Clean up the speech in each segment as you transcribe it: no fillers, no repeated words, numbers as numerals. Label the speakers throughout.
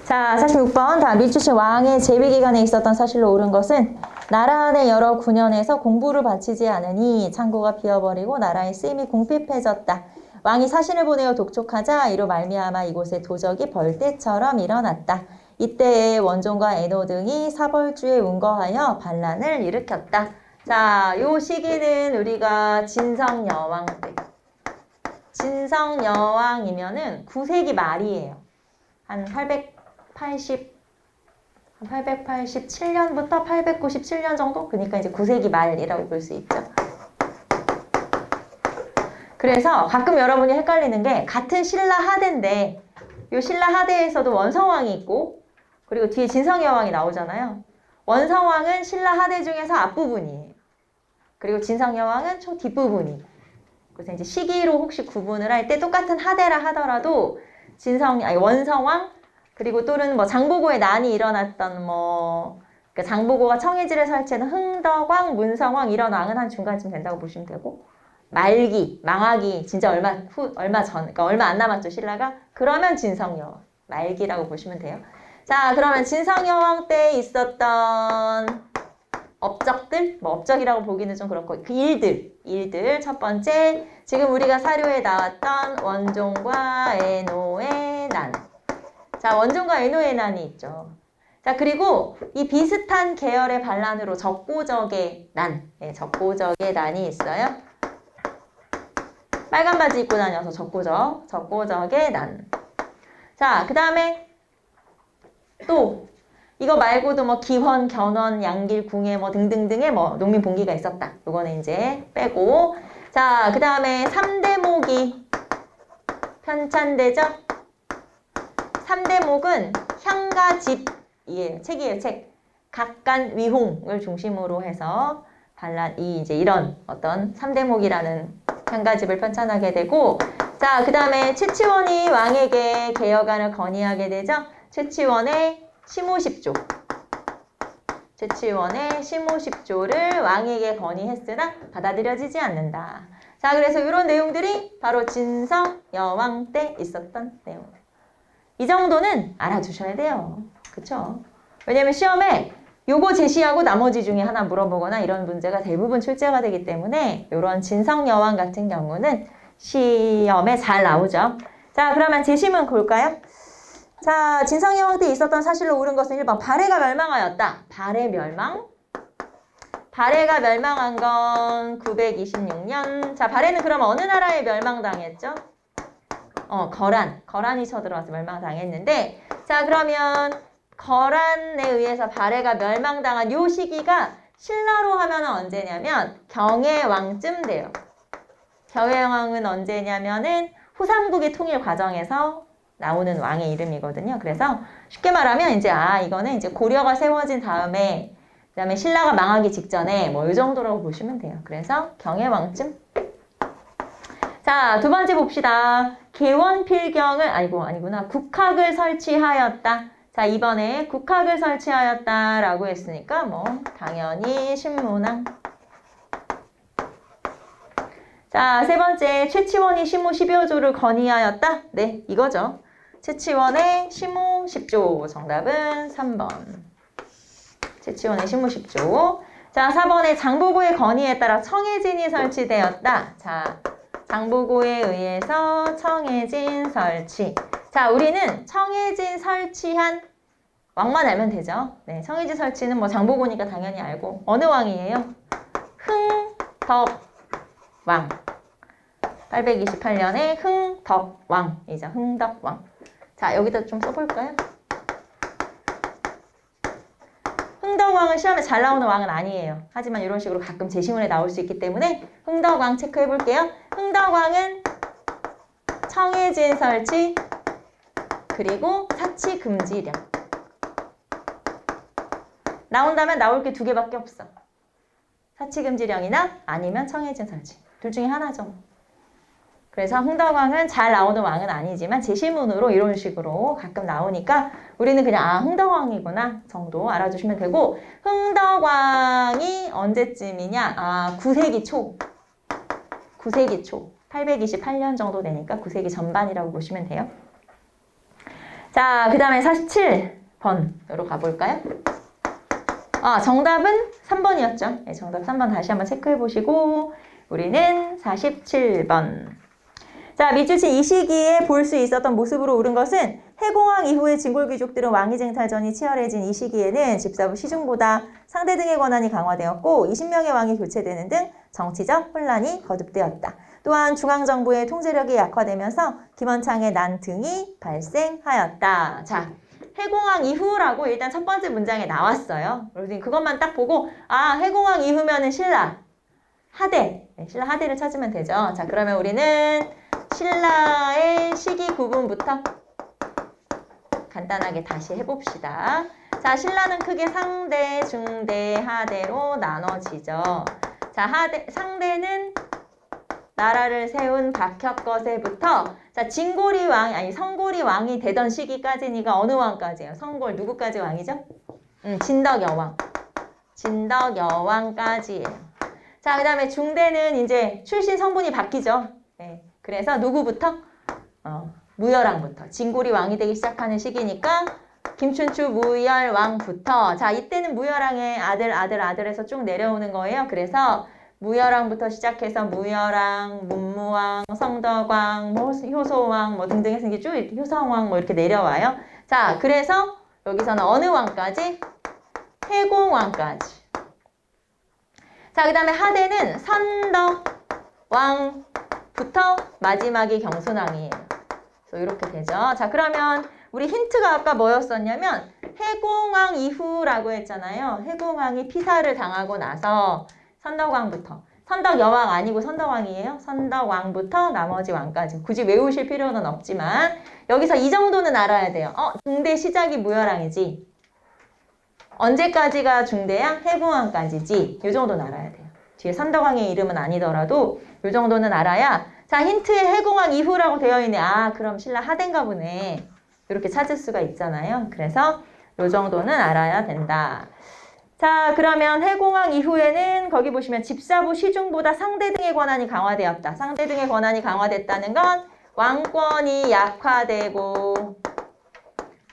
Speaker 1: 자, 46번. 다 밀주신 왕의 재위기간에 있었던 사실로 옳은 것은 나라 안의 여러 군현에서 공부를 바치지 않으니 창고가 비어버리고 나라의 쓰임이 궁핍해졌다. 왕이 사신을 보내어 독촉하자 이로 말미암아 이곳에 도적이 벌떼처럼 일어났다. 이때에 원종과 에노 등이 사벌주에 운거하여 반란을 일으켰다. 자, 요 시기는 우리가 진성여왕 때. 진성여왕이면은 9세기 말이에요. 한 887년부터 897년 정도? 그러니까 이제 9세기 말이라고 볼 수 있죠. 그래서 가끔 여러분이 헷갈리는 게 같은 신라 하대인데 이 신라 하대에서도 원성왕이 있고 그리고 뒤에 진성여왕이 나오잖아요. 원성왕은 신라 하대 중에서 앞부분이에요. 그리고 진성여왕은 초 뒷부분이. 그래서 이제 시기로 혹시 구분을 할 때 똑같은 하대라 하더라도 원성왕 그리고 또는 뭐 장보고의 난이 일어났던 그러니까 장보고가 청해질에 설치한 흥덕왕, 문성왕 이런 왕은 한 중간쯤 된다고 보시면 되고 망하기 진짜 얼마 전, 그러니까 얼마 안 남았죠 신라가. 그러면 진성여왕 말기라고 보시면 돼요. 자, 그러면 진성여왕 때 있었던 업적들, 업적이라고 보기는 좀 그렇고 그 일들 첫 번째 지금 우리가 사료에 나왔던 원종과 에노의 난. 자, 원종과 에노의 난이 있죠. 자, 그리고 이 비슷한 계열의 반란으로 적고적의 난, 적고적의 난이 있어요. 빨간 바지 입고 다녀서 적고적의 난. 자, 그 다음에 또 이거 말고도 기원, 견원, 양길, 궁예 등등등의 농민 봉기가 있었다. 요거는 이제 빼고. 자, 그 다음에 3대목이 편찬되죠? 3대목은 향과 집이에요. 책이에요, 책. 각간 위홍을 중심으로 해서 이런 어떤 3대목이라는 향과 집을 편찬하게 되고. 자, 그 다음에 최치원이 왕에게 개혁안을 건의하게 되죠? 최치원의 시모십조. 최치원의 시모십조를 왕에게 건의했으나 받아들여지지 않는다. 자, 그래서 이런 내용들이 바로 진성여왕 때 있었던 내용. 이 정도는 알아두셔야 돼요. 그쵸? 왜냐면 시험에 요거 제시하고 나머지 중에 하나 물어보거나 이런 문제가 대부분 출제가 되기 때문에 이런 진성여왕 같은 경우는 시험에 잘 나오죠. 자, 그러면 제시문 볼까요? 자, 진성여왕 때 있었던 사실로 옳은 것은 1번 발해가 멸망하였다. 발해 멸망. 발해가 멸망한 건 926년. 자, 발해는 그럼 어느 나라에 멸망당했죠? 거란이 쳐들어와서 멸망당했는데, 자, 그러면 거란에 의해서 발해가 멸망당한 요 시기가 신라로 하면 언제냐면 경혜왕쯤 돼요. 경혜왕은 언제냐면은 후삼국의 통일 과정에서 나오는 왕의 이름이거든요. 그래서 쉽게 말하면 이거는 이제 고려가 세워진 다음에 그다음에 신라가 망하기 직전에 이 정도라고 보시면 돼요. 그래서 경혜왕쯤. 자, 두 번째 봅시다. 개원필경을 아니구나. 국학을 설치하였다. 자, 이번에 국학을 설치하였다라고 했으니까 당연히 신문왕. 자, 세 번째 최치원이 시모 12호조를 건의하였다. 네, 이거죠. 최치원의 시모 10조. 정답은 3번. 최치원의 시모 10조. 자, 4번에 장보고의 건의에 따라 청해진이 설치되었다. 자, 장보고에 의해서 청해진 설치. 자, 우리는 청해진 설치한 왕만 알면 되죠. 네, 청해진 설치는 장보고니까 당연히 알고. 어느 왕이에요? 흥덕왕. 828년에 흥덕왕이죠. 흥덕왕. 자, 여기다 좀 써볼까요? 흥덕왕은 시험에 잘 나오는 왕은 아니에요. 하지만 이런 식으로 가끔 제시문에 나올 수 있기 때문에 흥덕왕 체크해 볼게요. 흥덕왕은 청해진 설치 그리고 사치 금지령. 나온다면 나올 게 두 개밖에 없어. 사치 금지령이나 아니면 청해진 설치. 둘 중에 하나죠. 그래서 흥덕왕은 잘 나오는 왕은 아니지만 제시문으로 이런 식으로 가끔 나오니까 우리는 그냥 흥덕왕이구나 정도 알아주시면 되고, 흥덕왕이 언제쯤이냐? 9세기 초. 828년 정도 되니까 9세기 전반이라고 보시면 돼요. 자, 그 다음에 47번으로 가볼까요? 정답은 3번이었죠. 네, 정답 3번 다시 한번 체크해 보시고 우리는 47번. 자, 밑줄친 이 시기에 볼 수 있었던 모습으로 옳은 것은 해공왕 이후에 진골귀족들은 왕위쟁탈전이 치열해진 이 시기에는 집사부 시중보다 상대 등의 권한이 강화되었고 20명의 왕이 교체되는 등 정치적 혼란이 거듭되었다. 또한 중앙정부의 통제력이 약화되면서 김원창의 난 등이 발생하였다. 자, 해공왕 이후라고 일단 첫 번째 문장에 나왔어요. 그래서 그것만 딱 보고 해공왕 이후면은 신라, 하대, 신라 하대를 찾으면 되죠. 자, 그러면 우리는 신라의 시기 구분부터 간단하게 다시 해봅시다. 자, 신라는 크게 상대, 중대, 하대로 나눠지죠. 자, 상대는 나라를 세운 박혁거세부터 진고리 왕, 성고리 왕이 되던 시기까지니까 어느 왕까지예요? 성골 누구까지 왕이죠? 진덕여왕. 진덕여왕까지예요. 자, 그 다음에 중대는 이제 출신 성분이 바뀌죠. 네. 그래서 누구부터? 무열왕부터. 진고리 왕이 되기 시작하는 시기니까 김춘추 무열왕부터. 자, 이때는 무열왕의 아들에서 쭉 내려오는 거예요. 그래서 무열왕부터 시작해서 무열왕, 문무왕, 성덕왕, 효소왕 등등 해서 이게 쭉 효성왕 이렇게 내려와요. 자, 그래서 여기서는 어느 왕까지? 해공왕까지. 자, 그 다음에 하대는 선덕왕부터 마지막이 경순왕이에요. 그래서 이렇게 되죠. 자, 그러면 우리 힌트가 아까 뭐였었냐면 해공왕 이후라고 했잖아요. 해공왕이 피살을 당하고 나서 선덕왕부터. 선덕여왕 아니고 선덕왕이에요. 선덕왕부터 나머지 왕까지. 굳이 외우실 필요는 없지만 여기서 이 정도는 알아야 돼요. 중대 시작이 무열왕이지. 언제까지가 중대야? 해공왕까지지. 이 정도는 알아야 돼요. 뒤에 선덕왕의 이름은 아니더라도 이 정도는 알아야. 자, 힌트에 해공왕 이후라고 되어 있네. 그럼 신라 하대인가 보네. 이렇게 찾을 수가 있잖아요. 그래서 이 정도는 알아야 된다. 자, 그러면 해공왕 이후에는 거기 보시면 집사부 시중보다 상대 등의 권한이 강화되었다. 상대 등의 권한이 강화됐다는 건 왕권이 약화되고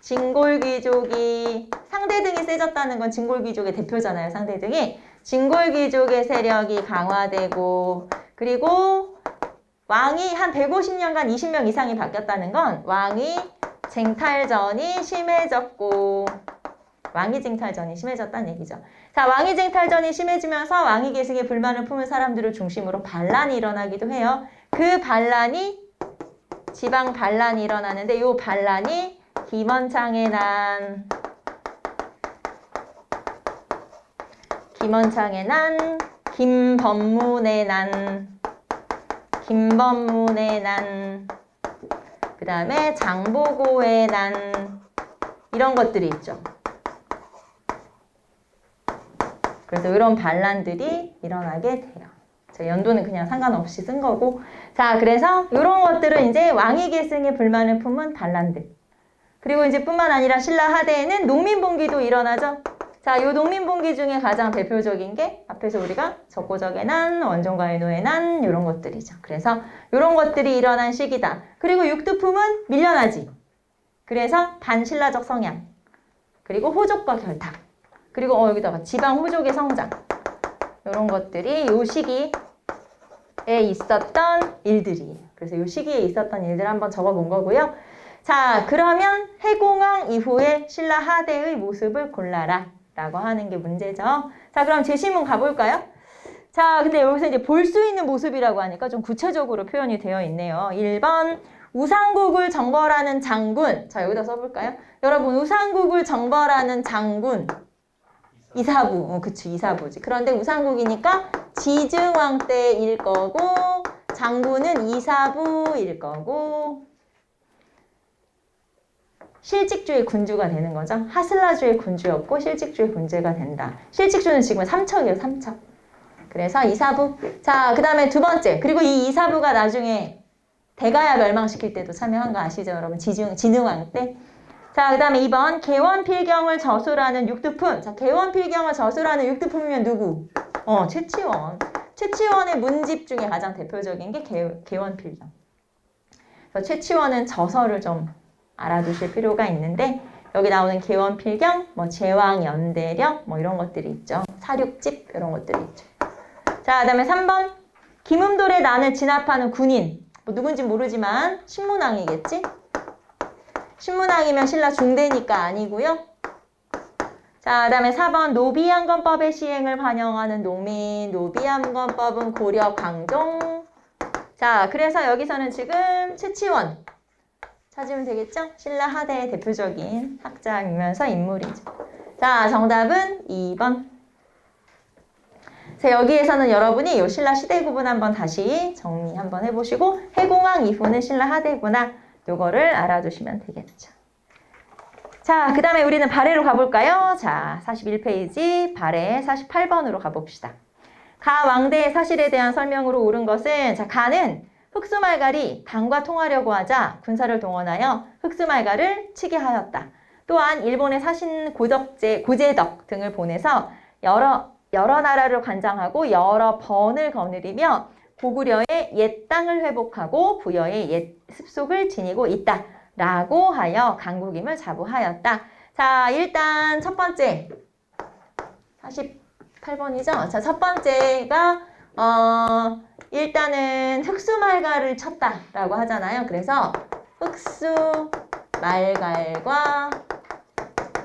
Speaker 1: 진골귀족이 상대 등이 세졌다는 건 진골귀족의 대표잖아요. 상대 등이. 진골귀족의 세력이 강화되고 그리고 왕이 한 150년간 20명 이상이 바뀌었다는 건 왕위 쟁탈전이 심해졌고 왕위쟁탈전이 심해졌다는 얘기죠. 자, 왕위쟁탈전이 심해지면서 왕위 계승에 불만을 품은 사람들을 중심으로 반란이 일어나기도 해요. 그 반란이 지방 반란이 일어나는데 이 반란이 김원창의 난, 김범문의 난, 그 다음에 장보고의 난 이런 것들이 있죠. 그래서 이런 반란들이 일어나게 돼요. 자, 연도는 그냥 상관없이 쓴 거고. 자, 그래서 이런 것들은 이제 왕위 계승에 불만을 품은 반란들. 그리고 이제 뿐만 아니라 신라 하대에는 농민봉기도 일어나죠. 자, 이 농민봉기 중에 가장 대표적인 게 앞에서 우리가 적고적의 난, 원종과의 노의 난 이런 것들이죠. 그래서 이런 것들이 일어난 시기다. 그리고 육두품은 밀려나지. 그래서 반신라적 성향. 그리고 호족과 결탁. 그리고 여기다가 지방 호족의 성장. 이런 것들이 이 시기에 있었던 일들이에요. 그래서 이 시기에 있었던 일들을 한번 적어본 거고요. 자, 그러면 해공왕 이후에 신라 하대의 모습을 골라라 라고 하는 게 문제죠. 자, 그럼 제시문 가볼까요? 자, 근데 여기서 이제 볼 수 있는 모습이라고 하니까 좀 구체적으로 표현이 되어 있네요. 1번 우상국을 정벌하는 장군. 자, 여기다 써볼까요? 여러분, 우상국을 정벌하는 장군. 이사부. 그치, 이사부지. 그런데 우상국이니까 지증왕 때일 거고 장군은 이사부일 거고 실직주의 군주가 되는 거죠. 하슬라주의 군주였고 실직주의 군주가 된다. 실직주는 지금 삼척이에요. 삼척. 그래서 이사부. 자, 그 다음에 두 번째. 그리고 이 이사부가 나중에 대가야 멸망시킬 때도 참여한 거 아시죠, 여러분? 진흥왕 때. 자, 그 다음에 2번 개원필경을 저술하는 육두품. 자, 개원필경을 저술하는 육두품이면 누구? 최치원. 최치원의 문집 중에 가장 대표적인 게 개원필경. 그래서 최치원은 저서를 좀 알아두실 필요가 있는데 여기 나오는 개원필경, 뭐 제왕연대령 뭐 이런 것들이 있죠. 사륙집 이런 것들이 있죠. 자, 그다음에 3번 김음돌의 난을 진압하는 군인 뭐 누군지 모르지만 신문왕이겠지? 신문왕이면 신라 중대니까 아니고요. 자, 그다음에 4번 노비양건법의 시행을 반영하는 농민 노비양건법은 고려 광종. 자, 그래서 여기서는 지금 최치원 찾으면 되겠죠? 신라 하대의 대표적인 학자이면서 인물이죠. 자, 정답은 2번. 자, 여기에서는 여러분이 이 신라 시대 구분 한번 다시 정리 한번 해보시고 해공왕 이후는 신라 하대구나 요거를 알아두시면 되겠죠. 자, 그 다음에 우리는 발해로 가볼까요? 자, 41페이지 발해 48번으로 가봅시다. 가 왕대의 사실에 대한 설명으로 옳은 것은 자, 가는 흑수말갈이 당과 통하려고 하자 군사를 동원하여 흑수말갈을 치게 하였다. 또한 일본의 사신 고재덕 등을 보내서 여러 나라를 관장하고 여러 번을 거느리며 고구려의 옛 땅을 회복하고 부여의 옛 습속을 지니고 있다. 라고 하여 강국임을 자부하였다. 자, 일단 첫 번째 48번이죠. 자, 첫 번째가 일단은 흑수말갈을 쳤다라고 하잖아요. 그래서 흑수말갈과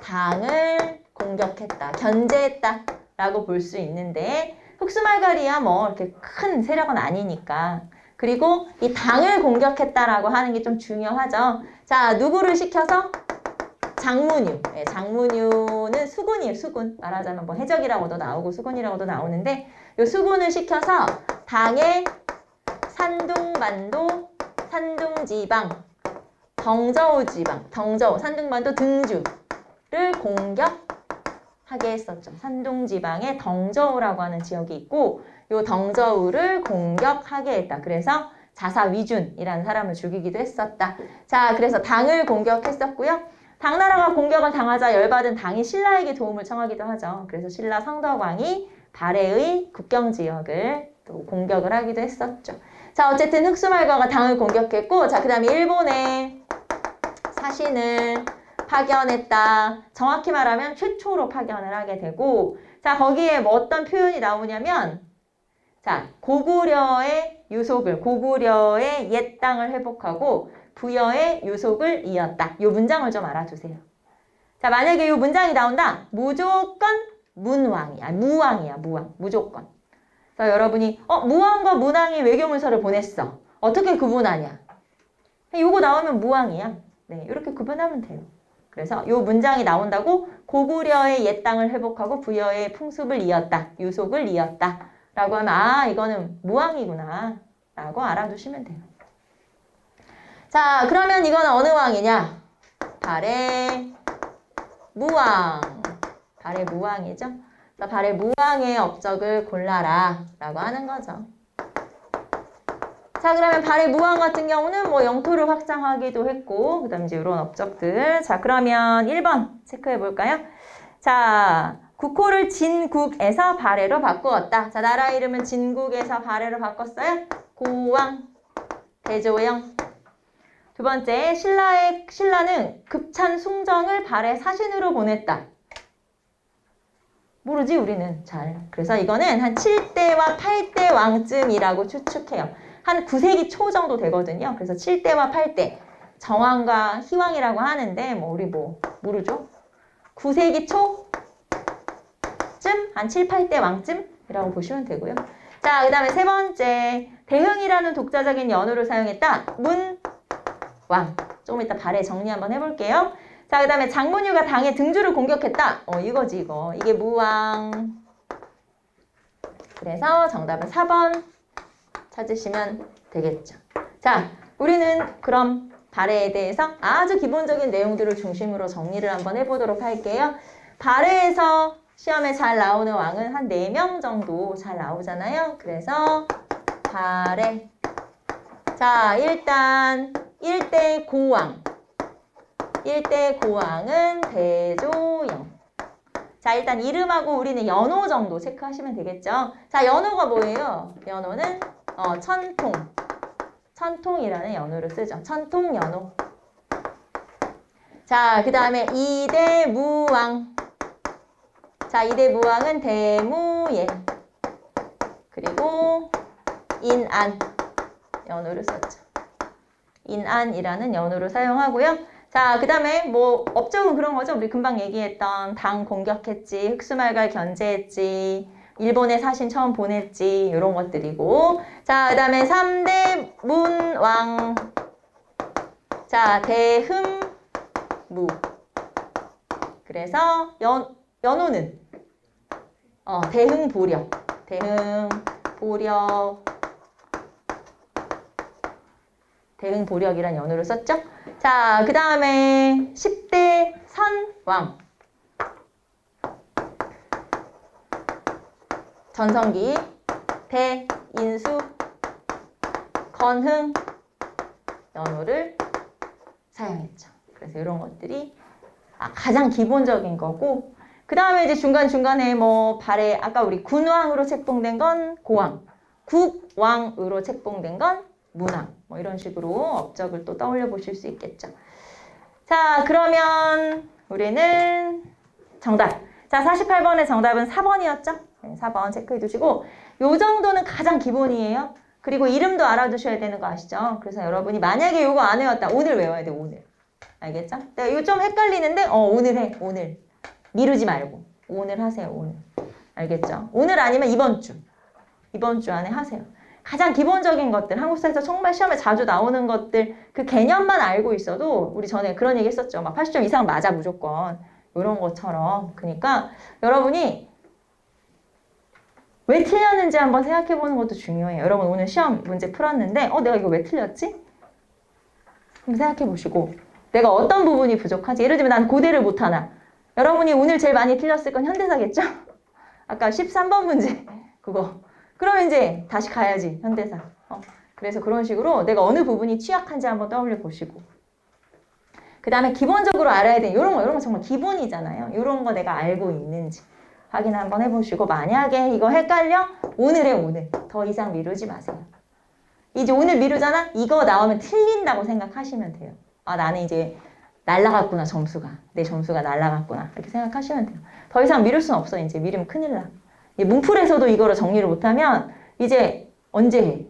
Speaker 1: 당을 공격했다, 견제했다 라고 볼 수 있는데 흑수말갈이야 뭐 이렇게 큰 세력은 아니니까. 그리고 이 당을 공격했다라고 하는 게 좀 중요하죠. 자, 누구를 시켜서? 장문유. 네, 장문유는 수군이에요, 수군. 말하자면 뭐 해적이라고도 나오고 수군이라고도 나오는데 이 수군을 시켜서 당의 산둥반도, 산둥지방, 덩저우지방, 산둥반도 등주를 공격하게 했었죠. 산둥지방에 덩저우라고 하는 지역이 있고 요 덩저우를 공격하게 했다. 그래서 자사위준이라는 사람을 죽이기도 했었다. 자, 그래서 당을 공격했었고요. 당나라가 공격을 당하자 열받은 당이 신라에게 도움을 청하기도 하죠. 그래서 신라 성덕왕이 발해의 국경지역을 또 공격을 하기도 했었죠. 자, 어쨌든 흑수말과가 당을 공격했고, 자, 그 다음에 일본의 사신을 파견했다. 정확히 말하면 최초로 파견을 하게 되고, 자, 거기에 뭐 어떤 표현이 나오냐면, 자, 고구려의 유속을, 고구려의 옛 땅을 회복하고 부여의 유속을 이었다. 이 문장을 좀 알아두세요. 자, 만약에 이 문장이 나온다. 무조건 무왕이야, 무왕. 무조건. 자, 여러분이 무왕과 문왕이 외교문서를 보냈어. 어떻게 구분하냐? 이거 나오면 무왕이야. 네, 이렇게 구분하면 돼요. 그래서 이 문장이 나온다고 고구려의 옛 땅을 회복하고 부여의 풍습을 이었다. 유속을 이었다. 라고 하면 아, 이거는 무왕이구나 라고 알아두시면 돼요. 자, 그러면 이건 어느 왕이냐? 발해 무왕. 발해 무왕이죠. 자, 발해 무왕의 업적을 골라라 라고 하는 거죠. 자, 그러면 발해 무왕 같은 경우는 뭐 영토를 확장하기도 했고 그 다음에 이제 이런 업적들. 자, 그러면 1번 체크해 볼까요? 자, 국호를 진국에서 발해로 바꾸었다. 자, 나라 이름은 진국에서 발해로 바꿨어요. 고왕, 대조영. 두 번째, 신라는 급찬 숭정을 발해 사신으로 보냈다. 모르지 우리는 잘. 그래서 이거는 한 7대와 8대 왕쯤이라고 추측해요. 한 9세기 초 정도 되거든요. 그래서 7대와 8대. 정왕과 희왕이라고 하는데 뭐 우리 뭐 모르죠? 9세기 초? 한 7, 8대 왕쯤이라고 보시면 되고요. 자, 그 다음에 세 번째, 대흥이라는 독자적인 연호를 사용했다. 문왕. 조금 이따 발해 정리 한번 해볼게요. 자, 그 다음에 장문유가 당의 등주를 공격했다. 이거지, 이거. 이게 무왕. 그래서 정답은 4번 찾으시면 되겠죠. 자, 우리는 그럼 발해에 대해서 아주 기본적인 내용들을 중심으로 정리를 한번 해보도록 할게요. 발해에서 시험에 잘 나오는 왕은 한 4명 정도 잘 나오잖아요. 그래서 발해. 자, 일단 1대 고왕. 1대 고왕은 대조영. 자, 일단 이름하고 우리는 연호 정도 체크하시면 되겠죠. 자, 연호가 뭐예요? 연호는 천통. 천통이라는 연호를 쓰죠. 천통 연호. 자, 그 다음에 이대무왕. 자, 이대무왕은 대무예. 그리고 인안. 연호를 썼죠. 인안이라는 연호를 사용하고요. 자, 그 다음에 뭐 업적은 그런 거죠. 우리 금방 얘기했던 당 공격했지, 흑수말갈 견제했지, 일본에 사신 처음 보냈지, 이런 것들이고. 자, 그 다음에 3대 문왕. 자, 대흠무. 그래서 연호는 대흥보력. 대흥보력이란 연호를 썼죠. 자, 그 다음에 10대 선왕. 전성기 대인수 건흥 연호를 사용했죠. 그래서 이런 것들이 가장 기본적인 거고, 그 다음에 이제 중간중간에 뭐 발에 아까 우리 군왕으로 책봉된 건 고왕, 국왕으로 책봉된 건 문왕, 뭐 이런 식으로 업적을 또 떠올려 보실 수 있겠죠. 자, 그러면 우리는 정답. 자, 48번의 정답은 4번이었죠? 네, 4번 체크해 두시고, 요 정도는 가장 기본이에요. 그리고 이름도 알아두셔야 되는 거 아시죠? 그래서 여러분이 만약에 요거 안 외웠다, 오늘 외워야 돼, 오늘. 알겠죠? 내가 이거 좀 헷갈리는데, 오늘 해, 오늘. 미루지 말고. 오늘 하세요, 오늘. 알겠죠? 오늘 아니면 이번 주. 이번 주 안에 하세요. 가장 기본적인 것들, 한국사에서 정말 시험에 자주 나오는 것들, 그 개념만 알고 있어도, 우리 전에 그런 얘기 했었죠. 막 80점 이상 맞아, 무조건. 이런 것처럼. 그러니까 여러분이 왜 틀렸는지 한번 생각해 보는 것도 중요해요. 여러분 오늘 시험 문제 풀었는데, 내가 이거 왜 틀렸지? 한번 생각해 보시고, 내가 어떤 부분이 부족하지? 예를 들면 난 고대를 못하나. 여러분이 오늘 제일 많이 틀렸을 건 현대사겠죠? 아까 13번 문제, 그거. 그럼 이제 다시 가야지, 현대사. 그래서 그런 식으로 내가 어느 부분이 취약한지 한번 떠올려 보시고. 그 다음에 기본적으로 알아야 되는 이런 거 정말 기본이잖아요. 이런 거 내가 알고 있는지 확인 한번 해보시고, 만약에 이거 헷갈려? 오늘 해, 오늘. 더 이상 미루지 마세요. 이제 오늘 미루잖아? 이거 나오면 틀린다고 생각하시면 돼요. 나는 이제 날라갔구나, 점수가. 내 점수가 날라갔구나. 이렇게 생각하시면 돼요. 더 이상 미룰 수는 없어. 이제 미루면 큰일 나. 문풀에서도 이거를 정리를 못하면 이제 언제 해?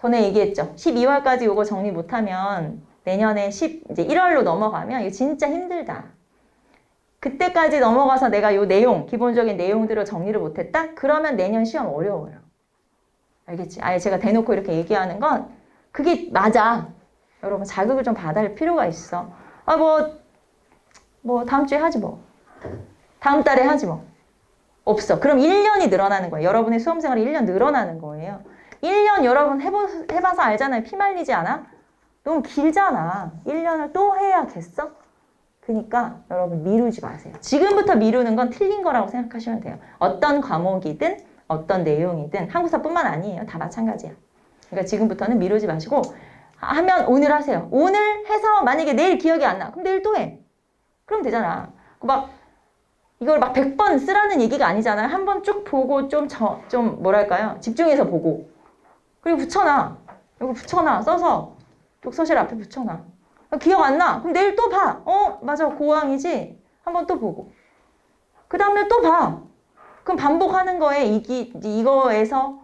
Speaker 1: 전에 얘기했죠. 12월까지 이거 정리 못하면 내년에 이제 1월로 넘어가면 이거 진짜 힘들다. 그때까지 넘어가서 내가 요 내용, 기본적인 내용들을 정리를 못했다? 그러면 내년 시험 어려워요. 알겠지? 아예 제가 대놓고 이렇게 얘기하는 건 그게 맞아. 여러분 자극을 좀 받아야 할 필요가 있어. 뭐 다음 주에 하지 뭐. 다음 달에 하지 뭐. 없어. 그럼 1년이 늘어나는 거예요. 여러분의 수험생활이 1년 늘어나는 거예요. 1년 여러분 해봐서 알잖아요. 피말리지 않아? 너무 길잖아. 1년을 또 해야겠어? 그러니까 여러분 미루지 마세요. 지금부터 미루는 건 틀린 거라고 생각하시면 돼요. 어떤 과목이든 어떤 내용이든 한국사뿐만 아니에요. 다 마찬가지야. 그러니까 지금부터는 미루지 마시고 하면 오늘 하세요. 오늘 해서 만약에 내일 기억이 안 나. 그럼 내일 또 해. 그럼 되잖아. 이걸 막 100번 쓰라는 얘기가 아니잖아요. 한 번 쭉 보고 좀 뭐랄까요? 집중해서 보고. 그리고 붙여놔. 이거 붙여놔. 써서 독서실 앞에 붙여놔. 기억 안 나? 그럼 내일 또 봐. 맞아. 고항이지? 한 번 또 보고. 그 다음에 또 봐. 그럼 반복하는 거에 이거에서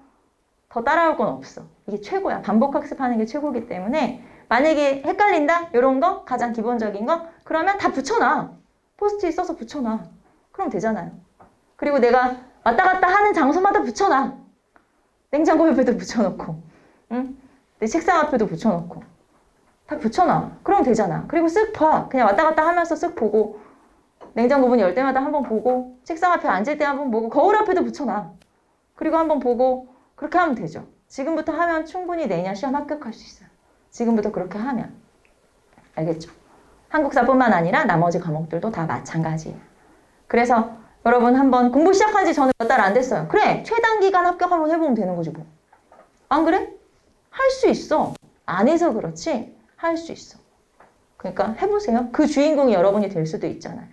Speaker 1: 더 따라올 건 없어. 이게 최고야. 반복 학습하는 게 최고이기 때문에 만약에 헷갈린다? 이런 거 가장 기본적인 거 그러면 다 붙여놔. 포스트잇 써서 붙여놔. 그럼 되잖아요. 그리고 내가 왔다 갔다 하는 장소마다 붙여놔. 냉장고 옆에도 붙여놓고, 응? 내 책상 앞에도 붙여놓고 다 붙여놔. 그럼 되잖아. 그리고 쓱 봐. 그냥 왔다 갔다 하면서 쓱 보고, 냉장고 문 열 때마다 한번 보고, 책상 앞에 앉을 때 한번 보고, 거울 앞에도 붙여놔. 그리고 한번 보고, 그렇게 하면 되죠. 지금부터 하면 충분히 내년 시험 합격할 수 있어요. 지금부터 그렇게 하면. 알겠죠? 한국사뿐만 아니라 나머지 과목들도 다 마찬가지예요. 그래서 여러분 한번 공부 시작한 지 저는 몇 달 안 됐어요. 그래, 최단 기간 합격 한번 해보면 되는 거지 뭐. 안 그래? 할 수 있어. 안 해서 그렇지 할 수 있어. 그러니까 해보세요. 그 주인공이 여러분이 될 수도 있잖아요.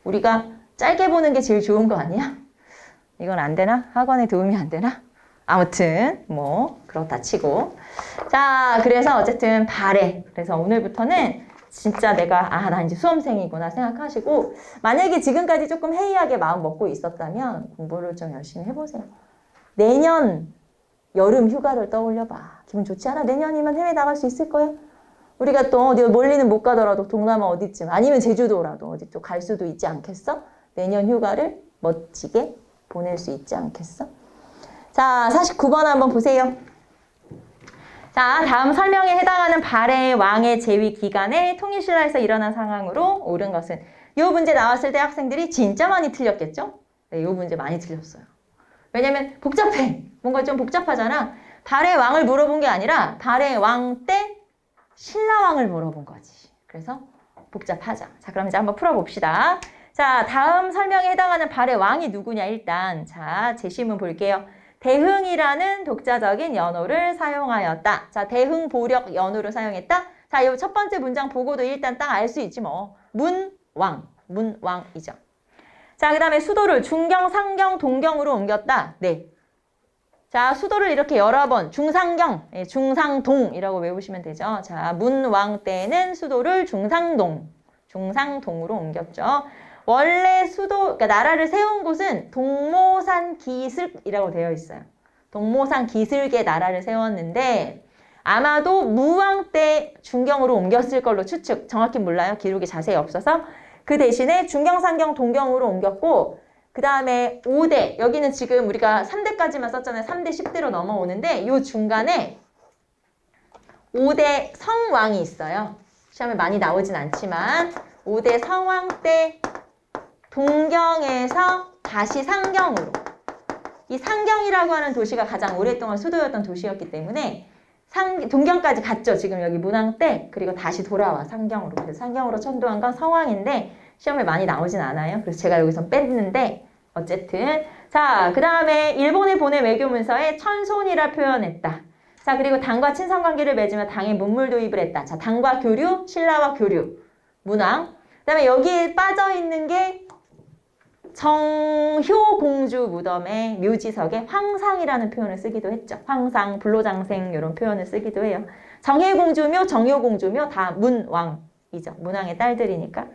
Speaker 1: 우리가 짧게 보는 게 제일 좋은 거 아니야? 이건 안 되나? 학원에 도움이 안 되나? 아무튼 뭐 그렇다 치고. 자, 그래서 어쨌든 발해. 그래서 오늘부터는 진짜 내가 나 이제 수험생이구나 생각하시고 만약에 지금까지 조금 해이하게 마음 먹고 있었다면 공부를 좀 열심히 해보세요. 내년 여름 휴가를 떠올려봐. 기분 좋지 않아? 내년이면 해외 나갈 수 있을 거야? 우리가 또 어디 멀리는 못 가더라도 동남아 어디쯤 아니면 제주도라도 어디 또 갈 수도 있지 않겠어? 내년 휴가를 멋지게 보낼 수 있지 않겠어? 자, 49번 한번 보세요. 자, 다음 설명에 해당하는 발해 왕의 재위 기간에 통일신라에서 일어난 상황으로 옳은 것은 이 문제 나왔을 때 학생들이 진짜 많이 틀렸겠죠? 네, 이 문제 많이 틀렸어요. 왜냐면 복잡해. 뭔가 좀 복잡하잖아. 발해 왕을 물어본 게 아니라 발해 왕 때 신라왕을 물어본 거지. 그래서 복잡하자. 자, 그럼 이제 한번 풀어봅시다. 자, 다음 설명에 해당하는 발해 왕이 누구냐 일단 자, 제시문 볼게요. 대흥이라는 독자적인 연호를 사용하였다. 자, 대흥 보력 연호를 사용했다. 자, 이 첫 번째 문장 보고도 일단 딱 알 수 있지 뭐. 문왕이죠. 자, 그 다음에 수도를 중경, 상경, 동경으로 옮겼다. 네. 자, 수도를 이렇게 여러 번 중상경, 중상동이라고 외우시면 되죠. 자, 문왕 때는 수도를 중상동으로 옮겼죠. 원래 그러니까 나라를 세운 곳은 동모산 기슭이라고 되어 있어요. 동모산 기슭에 나라를 세웠는데 아마도 무왕 때 중경으로 옮겼을 걸로 추측. 정확히 몰라요. 기록이 자세히 없어서. 그 대신에 중경, 상경, 동경으로 옮겼고 그 다음에 5대, 여기는 지금 우리가 3대까지만 썼잖아요. 3대, 10대로 넘어오는데 요 중간에 5대 성왕이 있어요. 시험에 많이 나오진 않지만 5대 성왕 때 동경에서 다시 상경으로 이 상경이라고 하는 도시가 가장 오랫동안 수도였던 도시였기 때문에 동경까지 갔죠. 지금 여기 문왕 때 그리고 다시 돌아와 상경으로. 그래서 상경으로 천도한 건 성왕인데 시험에 많이 나오진 않아요. 그래서 제가 여기서 뺐는데 어쨌든 자, 그 다음에 일본에 보낸 외교문서에 천손이라 표현했다. 자, 그리고 당과 친선관계를 맺으며 당에 문물 도입을 했다. 자, 당과 교류, 신라와 교류, 문왕. 그 다음에 여기에 빠져있는 게 정효공주 무덤의 묘지석에 황상이라는 표현을 쓰기도 했죠. 황상, 불로장생 이런 표현을 쓰기도 해요. 정혜공주묘, 정효공주묘 다 문왕이죠. 문왕의 딸들이니까.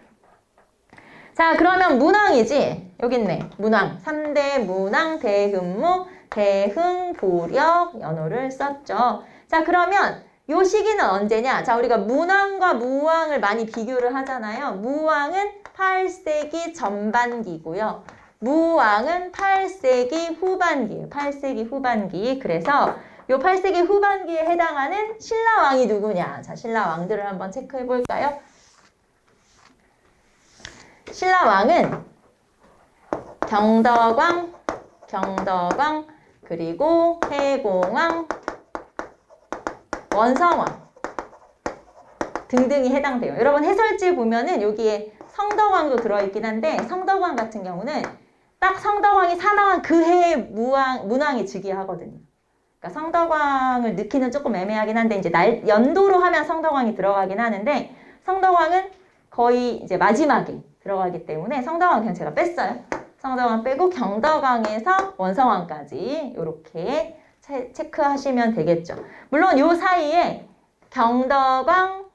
Speaker 1: 자, 그러면 문왕이지. 여기 있네. 문왕. 3대 문왕 대흠무, 대흥보력 연호를 썼죠. 자, 그러면 요 시기는 언제냐? 자, 우리가 문왕과 무왕을 많이 비교를 하잖아요. 무왕은 8세기 전반기고요. 무왕은 8세기 후반기예요. 8세기 후반기. 그래서 요 8세기 후반기에 해당하는 신라왕이 누구냐? 자, 신라왕들을 한번 체크해 볼까요? 신라왕은 경덕왕, 그리고 해공왕, 원성왕 등등이 해당돼요. 여러분 해설지 보면은 여기에 성덕왕도 들어있긴 한데 성덕왕 같은 경우는 딱 성덕왕이 사망한 그 해에 문왕이 즉위하거든요. 그러니까 성덕왕을 넣기는 조금 애매하긴 한데 이제 연도로 하면 성덕왕이 들어가긴 하는데 성덕왕은 거의 이제 마지막에 들어가기 때문에 성덕왕 그냥 제가 뺐어요. 성덕왕 빼고 경덕왕에서 원성왕까지 이렇게 체크하시면 되겠죠. 물론 요 사이에 경덕왕,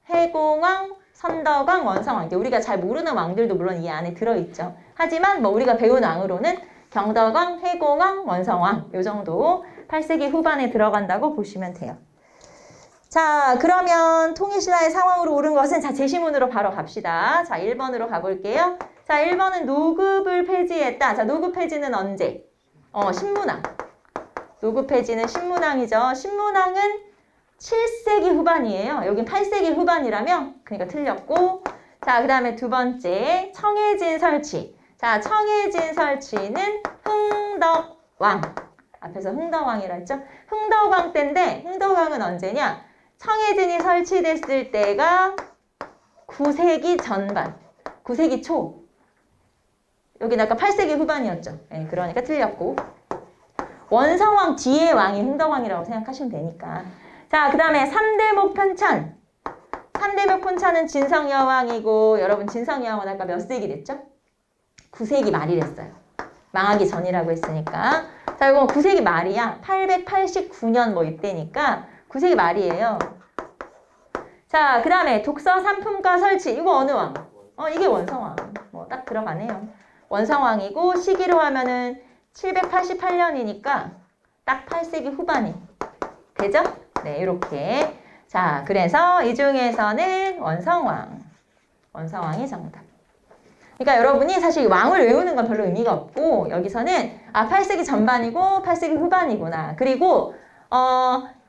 Speaker 1: 해공왕, 선덕왕, 원성왕 우리가 잘 모르는 왕들도 물론 이 안에 들어있죠. 하지만 뭐 우리가 배운 왕으로는 경덕왕, 해공왕, 원성왕 요 정도 8세기 후반에 들어간다고 보시면 돼요. 자, 그러면 통일신라의 상황으로 옳은 것은 자, 제시문으로 바로 갑시다. 자, 1번으로 가볼게요. 자, 1번은 노급을 폐지했다. 자, 노급 폐지는 언제? 신문왕. 노급 폐지는 신문왕이죠. 신문왕은 7세기 후반이에요. 여긴 8세기 후반이라면 그러니까 틀렸고 자, 그 다음에 두 번째 청해진 설치. 자, 청해진 설치는 흥덕왕. 앞에서 흥덕왕이라 했죠. 흥덕왕 때인데 흥덕왕은 언제냐? 청해진이 설치됐을 때가 9세기 전반, 9세기 초. 여기는 아까 8세기 후반이었죠. 네, 그러니까 틀렸고. 원성왕 뒤에 왕이 흥덕왕이라고 생각하시면 되니까. 자, 그 다음에 3대목 편찬. 3대목 편찬은 진성여왕이고 여러분 진성여왕은 아까 몇 세기 됐죠? 9세기 말이랬어요. 망하기 전이라고 했으니까. 자, 이건 9세기 말이야. 889년 뭐 이때니까 9세기 말이에요. 자, 그 다음에 독서 상품과 설치. 이거 어느 왕? 이게 원성왕. 뭐 딱 들어가네요. 원성왕이고 시기로 하면은 788년이니까 딱 8세기 후반이 되죠? 네, 이렇게. 자, 그래서 이 중에서는 원성왕이 정답. 그러니까 여러분이 사실 왕을 외우는 건 별로 의미가 없고 여기서는 8세기 전반이고 8세기 후반이구나. 그리고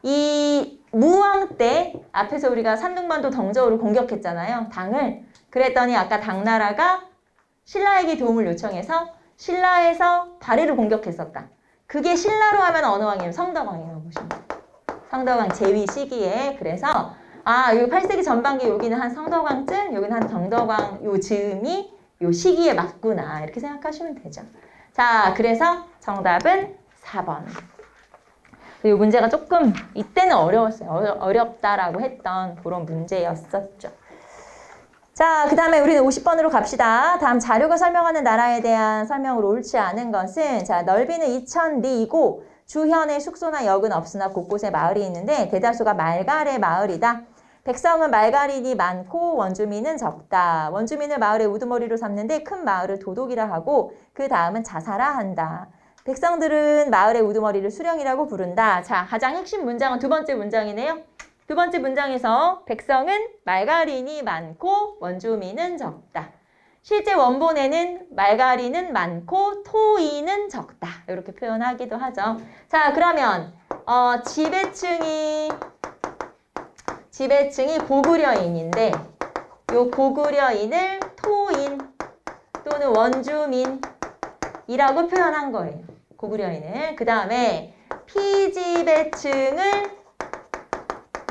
Speaker 1: 이 무왕 때 앞에서 우리가 산둥반도 덩저우를 공격했잖아요. 당을. 그랬더니 아까 당나라가 신라에게 도움을 요청해서 신라에서 발해를 공격했었다. 그게 신라로 하면 어느 왕이에요? 성덕왕이라고 보시면 돼요. 성덕왕 제위 시기에. 그래서 요 8세기 전반기 여기는 한 성덕왕쯤, 여기는 한 정덕왕 요 즈음이 요 시기에 맞구나. 이렇게 생각하시면 되죠. 자, 그래서 정답은 4번. 이 문제가 조금 이때는 어려웠어요. 어렵다라고 했던 그런 문제였었죠. 자, 그 다음에 우리는 50번으로 갑시다. 다음 자료가 설명하는 나라에 대한 설명으로 옳지 않은 것은 자, 넓이는 2000리이고 주현에 숙소나 역은 없으나 곳곳에 마을이 있는데 대다수가 말갈의 마을이다. 백성은 말갈인이 많고 원주민은 적다. 원주민을 마을의 우두머리로 삼는데 큰 마을을 도독이라 하고 그 다음은 자사라 한다. 백성들은 마을의 우두머리를 수령이라고 부른다. 자, 가장 핵심 문장은 두 번째 문장이네요. 두 번째 문장에서 백성은 말갈인이 많고 원주민은 적다. 실제 원본에는 말갈인은 많고 토인은 적다. 이렇게 표현하기도 하죠. 자, 그러면 지배층이 고구려인인데 요 고구려인을 토인 또는 원주민이라고 표현한 거예요. 고구려인을. 그 다음에 피지배층을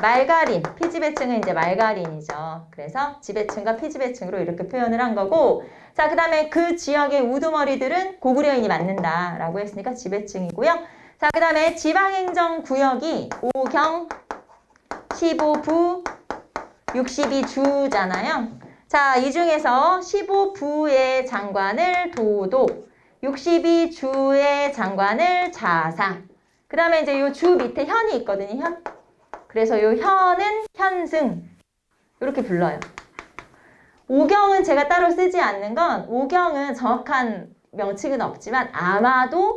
Speaker 1: 말갈인, 피지배층은 이제 말갈인이죠. 그래서 지배층과 피지배층으로 이렇게 표현을 한 거고, 자, 그 다음에 그 지역의 우두머리들은 고구려인이 맞는다라고 했으니까 지배층이고요. 자, 그 다음에 지방행정구역이 5경, 15부, 62주잖아요. 자, 이 중에서 15부의 장관을 도독, 62주의 장관을 자사. 그 다음에 이제 요 주 밑에 현이 있거든요, 현. 그래서 요 현은 현승. 이렇게 불러요. 오경은 제가 따로 쓰지 않는 건 오경은 정확한 명칭은 없지만 아마도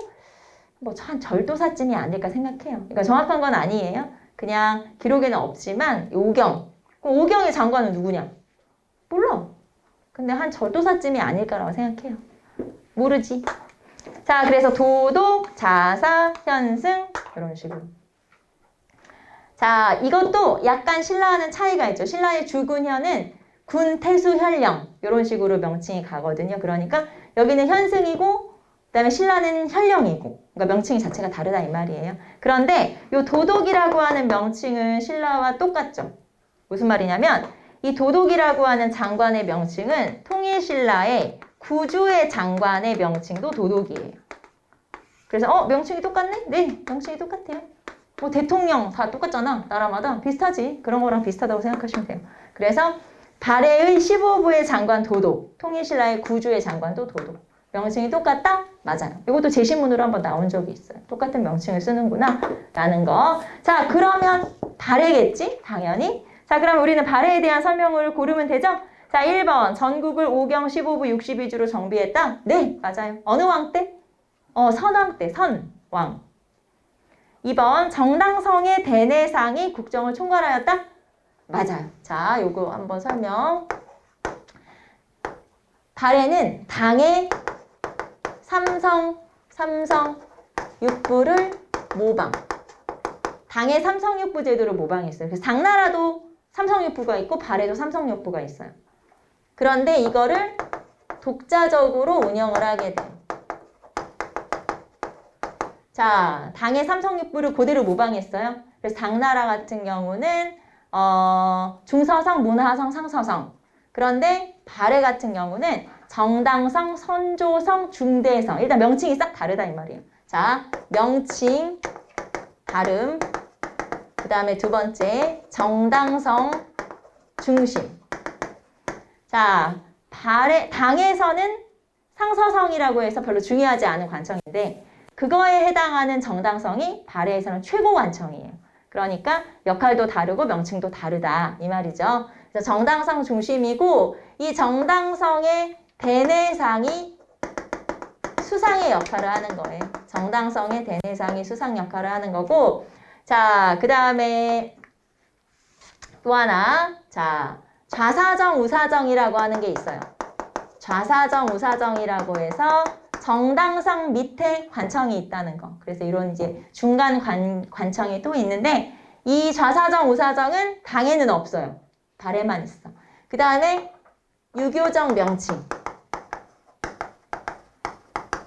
Speaker 1: 뭐 한 절도사쯤이 아닐까 생각해요. 그러니까 정확한 건 아니에요. 그냥 기록에는 없지만 오경. 그럼 오경의 장관은 누구냐? 몰라. 근데 한 절도사쯤이 아닐까라고 생각해요. 모르지. 자, 그래서 도독, 자사, 현승 이런 식으로. 자, 이것도 약간 신라와는 차이가 있죠. 신라의 주군현은 군, 태수, 현령 이런 식으로 명칭이 가거든요. 그러니까 여기는 현승이고 그다음에 신라는 현령이고 그러니까 명칭이 자체가 다르다 이 말이에요. 그런데 이 도독이라고 하는 명칭은 신라와 똑같죠. 무슨 말이냐면 이 도독이라고 하는 장관의 명칭은 통일신라의 구주의 장관의 명칭도 도독이에요. 그래서 명칭이 똑같네? 네, 명칭이 똑같아요. 뭐 대통령 다 똑같잖아. 나라마다 비슷하지. 그런 거랑 비슷하다고 생각하시면 돼요. 그래서 발해의 15부의 장관 도독, 통일신라의 구주의 장관도 도독. 명칭이 똑같다? 맞아요. 이것도 제시문으로 한번 나온 적이 있어요. 똑같은 명칭을 쓰는구나 라는 거. 자, 그러면 발해겠지? 당연히. 자, 그럼 우리는 발해에 대한 설명을 고르면 되죠? 자, 1번 전국을 5경 15부 62주로 정비했다? 네, 맞아요. 어느 왕 때? 선왕 때, 선왕. 2번 정당성의 대내상이 국정을 총괄하였다? 맞아요. 자, 요거 한번 설명. 발해는 당의 삼성육부를 모방. 당의 삼성육부 제도를 모방했어요. 그래서 당나라도 삼성육부가 있고 발해도 삼성육부가 있어요. 그런데 이거를 독자적으로 운영을 하게 돼요. 자, 당의 삼성육부를 그대로 모방했어요. 그래서 당나라 같은 경우는 중서성, 문하성, 상서성. 그런데 발해 같은 경우는 정당성, 선조성, 중대성. 일단 명칭이 싹 다르다 이 말이에요. 자, 명칭 다름. 그 다음에 두 번째 정당성 중심. 자, 당에서는 상서성이라고 해서 별로 중요하지 않은 관청인데 그거에 해당하는 정당성이 발해에서는 최고 관청이에요. 그러니까 역할도 다르고 명칭도 다르다 이 말이죠. 그래서 정당성 중심이고 이 정당성의 대내상이 수상의 역할을 하는 거예요. 정당성의 대내상이 수상 역할을 하는 거고 자, 그 다음에 또 하나 자, 좌사정, 우사정이라고 하는 게 있어요. 좌사정, 우사정이라고 해서 정당성 밑에 관청이 있다는 거. 그래서 이런 이제 중간 관청이 또 있는데 이 좌사정, 우사정은 당에는 없어요. 발에만 있어. 그 다음에 유교적 명칭.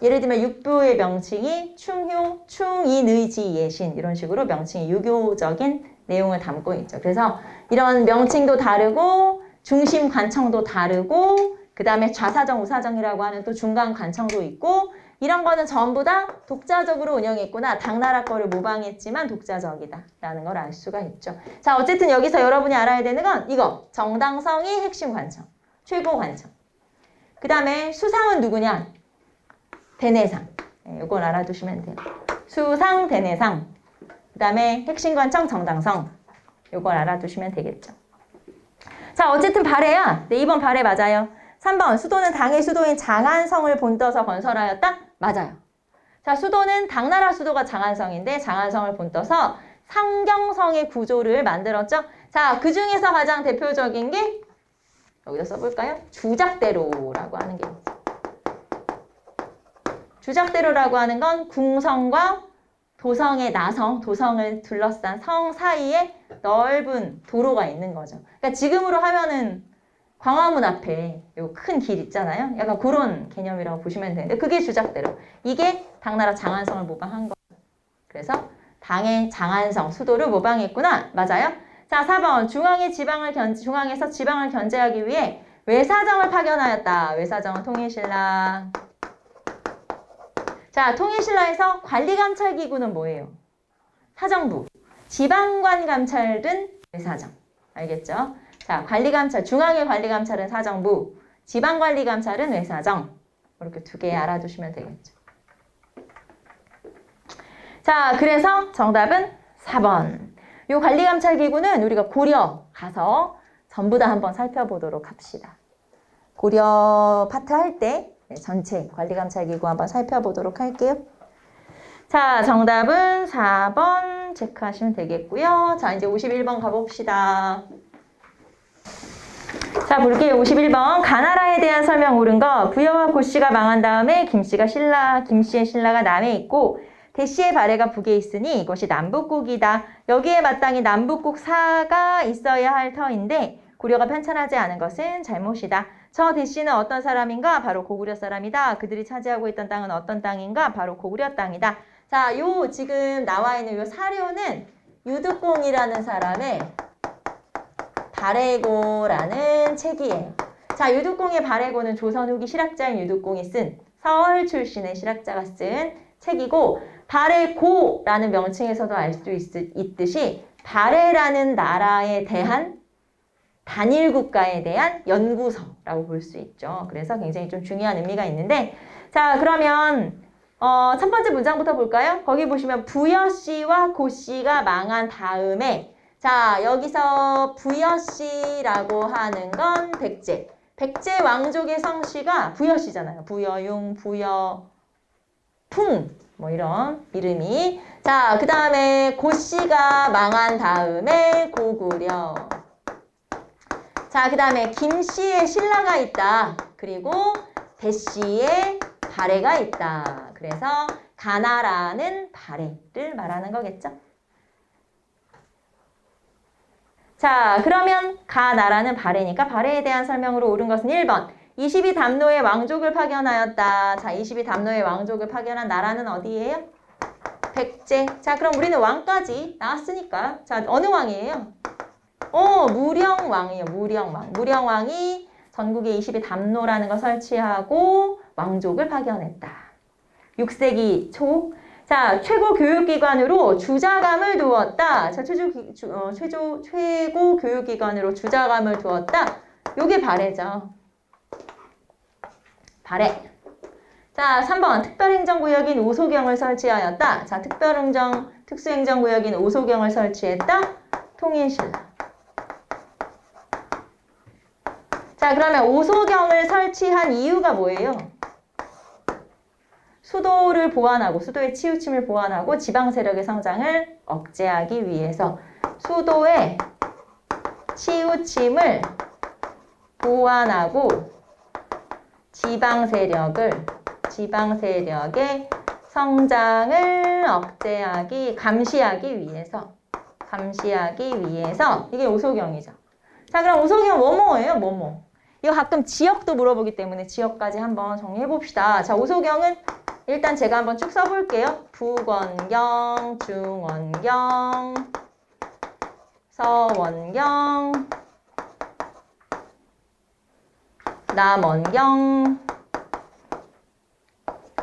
Speaker 1: 예를 들면 육부의 명칭이 충효, 충인의지, 예신 이런 식으로 명칭이 유교적인 내용을 담고 있죠. 그래서 이런 명칭도 다르고 중심 관청도 다르고 그 다음에 좌사정, 우사정이라고 하는 또 중간 관청도 있고 이런 거는 전부 다 독자적으로 운영했구나. 당나라 거를 모방했지만 독자적이다 라는 걸 알 수가 있죠. 자, 어쨌든 여기서 여러분이 알아야 되는 건 이거 정당성이 핵심 관청, 최고 관청. 그 다음에 수상은 누구냐? 대내상. 이걸 알아두시면 돼요. 수상, 대내상. 그 다음에 핵심 관청, 정당성. 이걸 알아두시면 되겠죠. 자, 어쨌든 발해야. 네, 2번 발해 맞아요. 3번 수도는 당의 수도인 장안성을 본떠서 건설하였다? 맞아요. 자, 수도는 당나라 수도가 장안성인데 장안성을 본떠서 상경성의 구조를 만들었죠. 자, 그 중에서 가장 대표적인 게 여기다 써볼까요? 주작대로라고 하는 게 있죠. 주작대로라고 하는 건 궁성과 도성의 나성, 도성을 둘러싼 성 사이에 넓은 도로가 있는 거죠. 그러니까 지금으로 하면은 광화문 앞에 요 큰 길 있잖아요. 약간 그런 개념이라고 보시면 되는데 그게 주작대로. 이게 당나라 장안성을 모방한 거예요. 그래서 당의 장안성, 수도를 모방했구나. 맞아요? 자, 4번 중앙에서 지방을 견제하기 위해 외사정을 파견하였다. 외사정은 통일신라. 자, 통일신라에서 관리감찰기구는 뭐예요? 사정부. 지방관감찰은 외사정. 알겠죠? 자, 관리감찰, 중앙의 관리감찰은 사정부, 지방관리감찰은 외사정. 이렇게 두 개 알아두시면 되겠죠. 자, 그래서 정답은 4번. 이 관리감찰기구는 우리가 고려 가서 전부 다 한번 살펴보도록 합시다. 고려 파트 할 때 전체 관리감찰기구 한번 살펴보도록 할게요. 자, 정답은 4번 체크하시면 되겠고요. 자, 이제 51번 가봅시다. 자, 볼게요. 51번. 가나라에 대한 설명 옳은 거. 부여와 고씨가 망한 다음에 김씨의 신라가 남해 있고 대씨의 발해가 북에 있으니 이것이 남북국이다. 여기에 마땅히 남북국사가 있어야 할 터인데 고려가 편찬하지 않은 것은 잘못이다. 저 대씨는 어떤 사람인가? 바로 고구려 사람이다. 그들이 차지하고 있던 땅은 어떤 땅인가? 바로 고구려 땅이다. 자, 요 지금 나와 있는 요 사료는 유득공이라는 사람의 발해고라는 책이에요. 자, 유득공의 발해고는 조선 후기 실학자인 유득공이 쓴 서울 출신의 실학자가 쓴 책이고 발해고라는 명칭에서도 알 수 있듯이 발해라는 나라에 대한 단일 국가에 대한 연구서라고 볼 수 있죠. 그래서 굉장히 좀 중요한 의미가 있는데 자, 그러면 첫 번째 문장부터 볼까요? 거기 보시면 부여씨와 고씨가 망한 다음에 자, 여기서 부여씨라고 하는 건 백제. 백제 왕족의 성씨가 부여씨잖아요. 부여용, 부여풍 뭐 이런 이름이. 자, 그 다음에 고씨가 망한 다음에 고구려. 자, 그 다음에 김씨의 신라가 있다. 그리고 대씨의 발해가 있다. 그래서 가나라는 발해를 말하는 거겠죠. 자, 그러면 가나라는 발해니까 발해에 대한 설명으로 옳은 것은 1번. 22담로의 왕족을 파견하였다. 자, 22담로의 왕족을 파견한 나라는 어디예요? 백제. 자, 그럼 우리는 왕까지 나왔으니까. 자, 어느 왕이에요? 무령왕이에요. 무령왕. 무령왕이 전국에 22담로라는 걸 설치하고 왕족을 파견했다. 6세기 초. 자, 최고 교육기관으로 주자감을 두었다. 자, 최고 교육기관으로 주자감을 두었다. 요게 발해죠. 발해. 자, 3번. 특별행정구역인 오소경을 설치하였다. 자, 특수행정구역인 오소경을 설치했다. 통일신라. 자, 그러면 오소경을 설치한 이유가 뭐예요? 수도를 보완하고, 수도의 치우침을 보완하고 지방 세력의 성장을 억제하기 위해서 수도의 치우침을 보완하고 지방 세력의 성장을 감시하기 위해서 이게 오소경이죠. 자, 그럼 오소경 뭐뭐예요? 뭐뭐. 이거 가끔 지역도 물어보기 때문에 지역까지 한번 정리해 봅시다. 자, 오소경은 일단 제가 한번 쭉 써볼게요. 북원경, 중원경, 서원경, 남원경,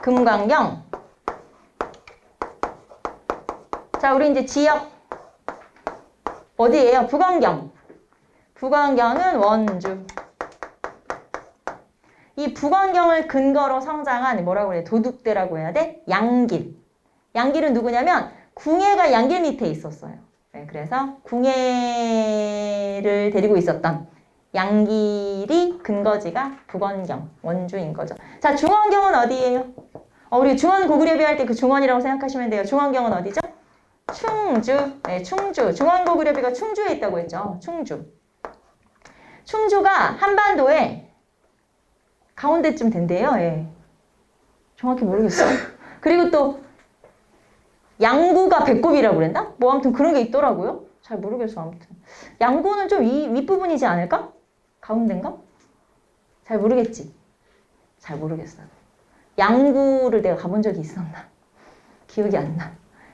Speaker 1: 금강경. 자, 우리 이제 지역 어디예요? 북원경. 북원경은 원주. 이 북원경을 근거로 성장한 뭐라고 해야 돼? 도둑대라고 해야 돼? 양길. 양길은 누구냐면 궁예가 양길 밑에 있었어요. 네, 그래서 궁예를 데리고 있었던 양길이 근거지가 북원경, 원주인 거죠. 자, 중원경은 어디예요? 우리 중원 고구려비 할 때 그 중원이라고 생각하시면 돼요. 중원경은 어디죠? 충주. 네, 충주. 중원 고구려비가 충주에 있다고 했죠. 충주. 충주가 한반도에 가운데쯤 된대요. 예. 정확히 모르겠어요. 그리고 또 양구가 배꼽이라고 그랬나? 뭐 아무튼 그런 게 있더라고요. 잘 모르겠어. 아무튼 양구는 좀 윗부분이지 않을까? 가운데인가? 잘 모르겠지. 잘 모르겠어요. 양구를 내가 가본 적이 있었나? 기억이 안 나.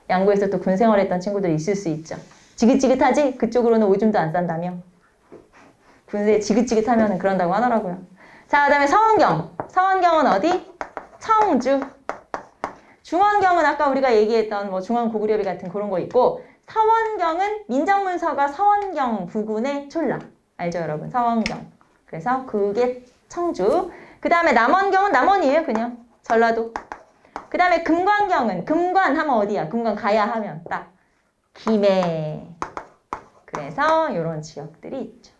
Speaker 1: 양구에서 또 군 생활했던 친구들이 있을 수 있죠. 지긋지긋하지? 그쪽으로는 오줌도 안 싼다며. 군대 지긋지긋하면 그런다고 하더라고요. 자, 그 다음에 서원경. 서원경은 어디? 청주. 중원경은 아까 우리가 얘기했던 뭐 중원 고구려비 같은 그런 거 있고, 서원경은 민정문서가 서원경 부군의 촐라. 알죠, 여러분? 서원경. 그래서 그게 청주. 그 다음에 남원경은 남원이에요, 그냥. 전라도. 그 다음에 금관경은, 금관 하면 어디야? 금관 가야 하면 딱 김해. 그래서 이런 지역들이 있죠.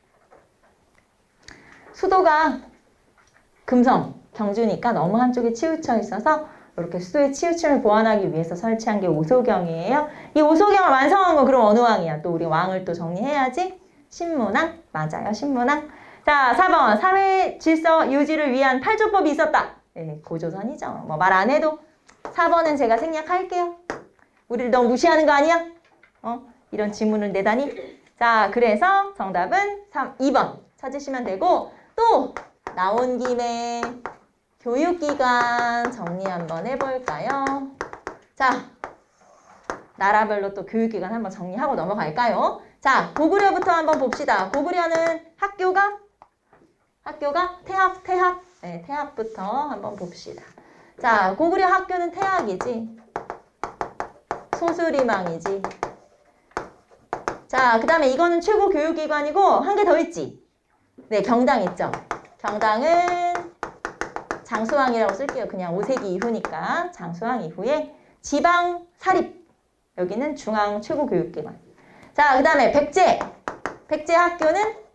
Speaker 1: 수도가 금성, 경주니까 너무 한쪽에 치우쳐 있어서 이렇게 수도의 치우침을 보완하기 위해서 설치한 게 오소경이에요. 이 오소경을 완성한 건 그럼 어느 왕이야? 또 우리 왕을 또 정리해야지. 신문왕. 맞아요, 신문왕. 자, 4번. 사회 질서 유지를 위한 팔조법이 있었다. 네, 고조선이죠. 뭐 말 안 해도 4번은 제가 생략할게요. 우리를 너무 무시하는 거 아니야? 이런 질문을 내다니. 자, 그래서 정답은 2번 찾으시면 되고, 또 나온 김에 교육기관 정리 한번 해볼까요? 자, 나라별로 또 교육기관 한번 정리하고 넘어갈까요? 자, 고구려부터 한번 봅시다. 고구려는 학교가 태학. 네, 태학부터 한번 봅시다. 자, 고구려 학교는 태학이지. 소수리망이지. 자, 그 다음에 이거는 최고 교육기관이고 한 개 더 있지. 네, 경당 있죠. 경당은 장수왕이라고 쓸게요. 그냥 5세기 이후니까 장수왕 이후에 지방 사립. 여기는 중앙 최고 교육기관. 자, 그 다음에 백제. 백제 학교는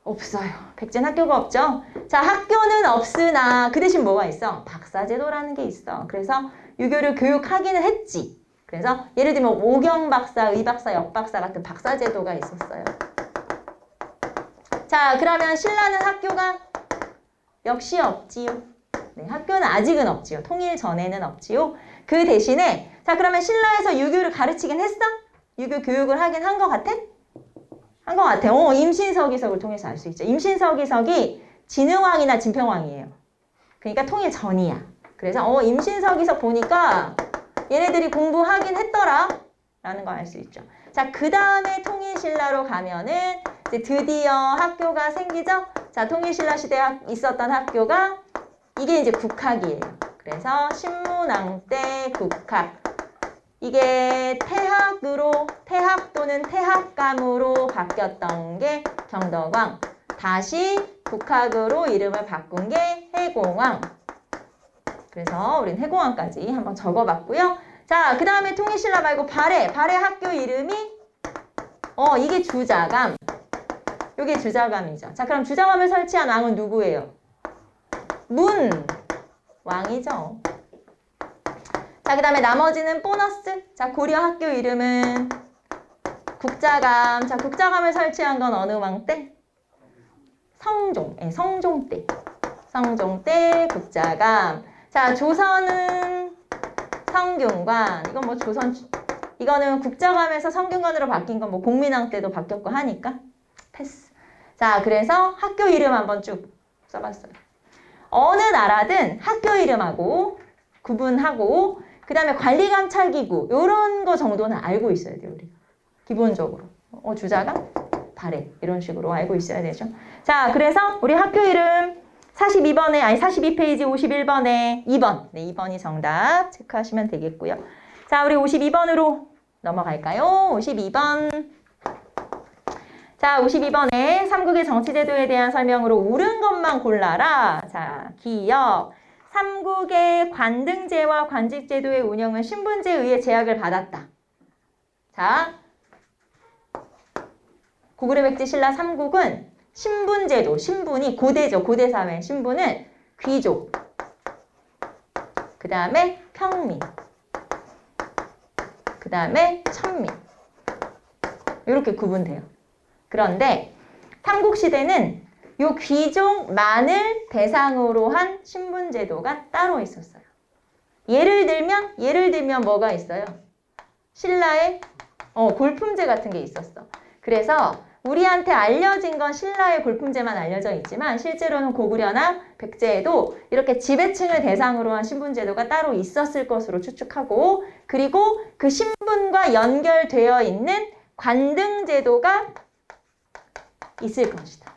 Speaker 1: 없어요. 백제는 학교가 없죠. 자, 학교는 없으나 그 대신 뭐가 있어? 박사제도라는 게 있어. 그래서 유교를 교육하기는 했지. 그래서 예를 들면 오경박사, 의박사, 역박사 같은 박사제도가 있었어요. 자, 그러면 신라는 학교가 역시 없지요. 네, 학교는 아직은 없지요. 통일 전에는 없지요. 그 대신에 자, 그러면 신라에서 유교를 가르치긴 했어? 유교 교육을 하긴 한 것 같아? 한 것 같아. 임신서기석을 통해서 알 수 있죠. 임신서기석이 진흥왕이나 진평왕이에요. 그러니까 통일 전이야. 그래서 임신서기석 보니까 얘네들이 공부하긴 했더라 라는 걸 알 수 있죠. 자, 그 다음에 통일신라로 가면은 이제 드디어 학교가 생기죠. 자, 통일신라 시대에 있었던 학교가 이게 이제 국학이에요. 그래서 신문왕 때 국학. 이게 태학 또는 태학감으로 바뀌었던 게 경덕왕. 다시 국학으로 이름을 바꾼 게 해공왕. 그래서 우린 해공항까지 한번 적어봤고요. 자, 그 다음에 통일신라 말고 발해 학교 이름이 이게 주자감. 이게 주자감이죠. 자, 그럼 주자감을 설치한 왕은 누구예요? 왕이죠. 자, 그 다음에 나머지는 보너스. 자, 고려 학교 이름은 국자감. 자, 국자감을 설치한 건 어느 왕 때? 성종. 성종 때. 성종 때 국자감. 자, 조선은 성균관. 이건 뭐 이거는 국자감에서 성균관으로 바뀐 건 뭐 공민왕 때도 바뀌었고 하니까 패스. 자, 그래서 학교 이름 한번 쭉 써봤어요. 어느 나라든 학교 이름하고 구분하고 그 다음에 관리감찰기구 이런 거 정도는 알고 있어야 돼요. 우리가 기본적으로 주자감, 발해 이런 식으로 알고 있어야 되죠. 자, 그래서 우리 학교 이름 42페이지 51번에 2번. 네, 2번이 정답 체크하시면 되겠고요. 자, 우리 52번으로 넘어갈까요? 52번. 자, 52번에 삼국의 정치제도에 대한 설명으로 옳은 것만 골라라. 자, 기억. 삼국의 관등제와 관직제도의 운영은 신분제에 의해 제약을 받았다. 자, 고구려백제 신라 삼국은 신분제도, 신분이 고대죠. 고대사회. 신분은 귀족, 그 다음에 평민, 그 다음에 천민. 이렇게 구분돼요. 그런데 삼국시대는 요 귀족만을 대상으로 한 신분제도가 따로 있었어요. 예를 들면 뭐가 있어요? 신라의 골품제 같은 게 있었어. 그래서 우리한테 알려진 건 신라의 골품제만 알려져 있지만 실제로는 고구려나 백제에도 이렇게 지배층을 대상으로 한 신분제도가 따로 있었을 것으로 추측하고, 그리고 그 신분과 연결되어 있는 관등제도가 있을 것이다.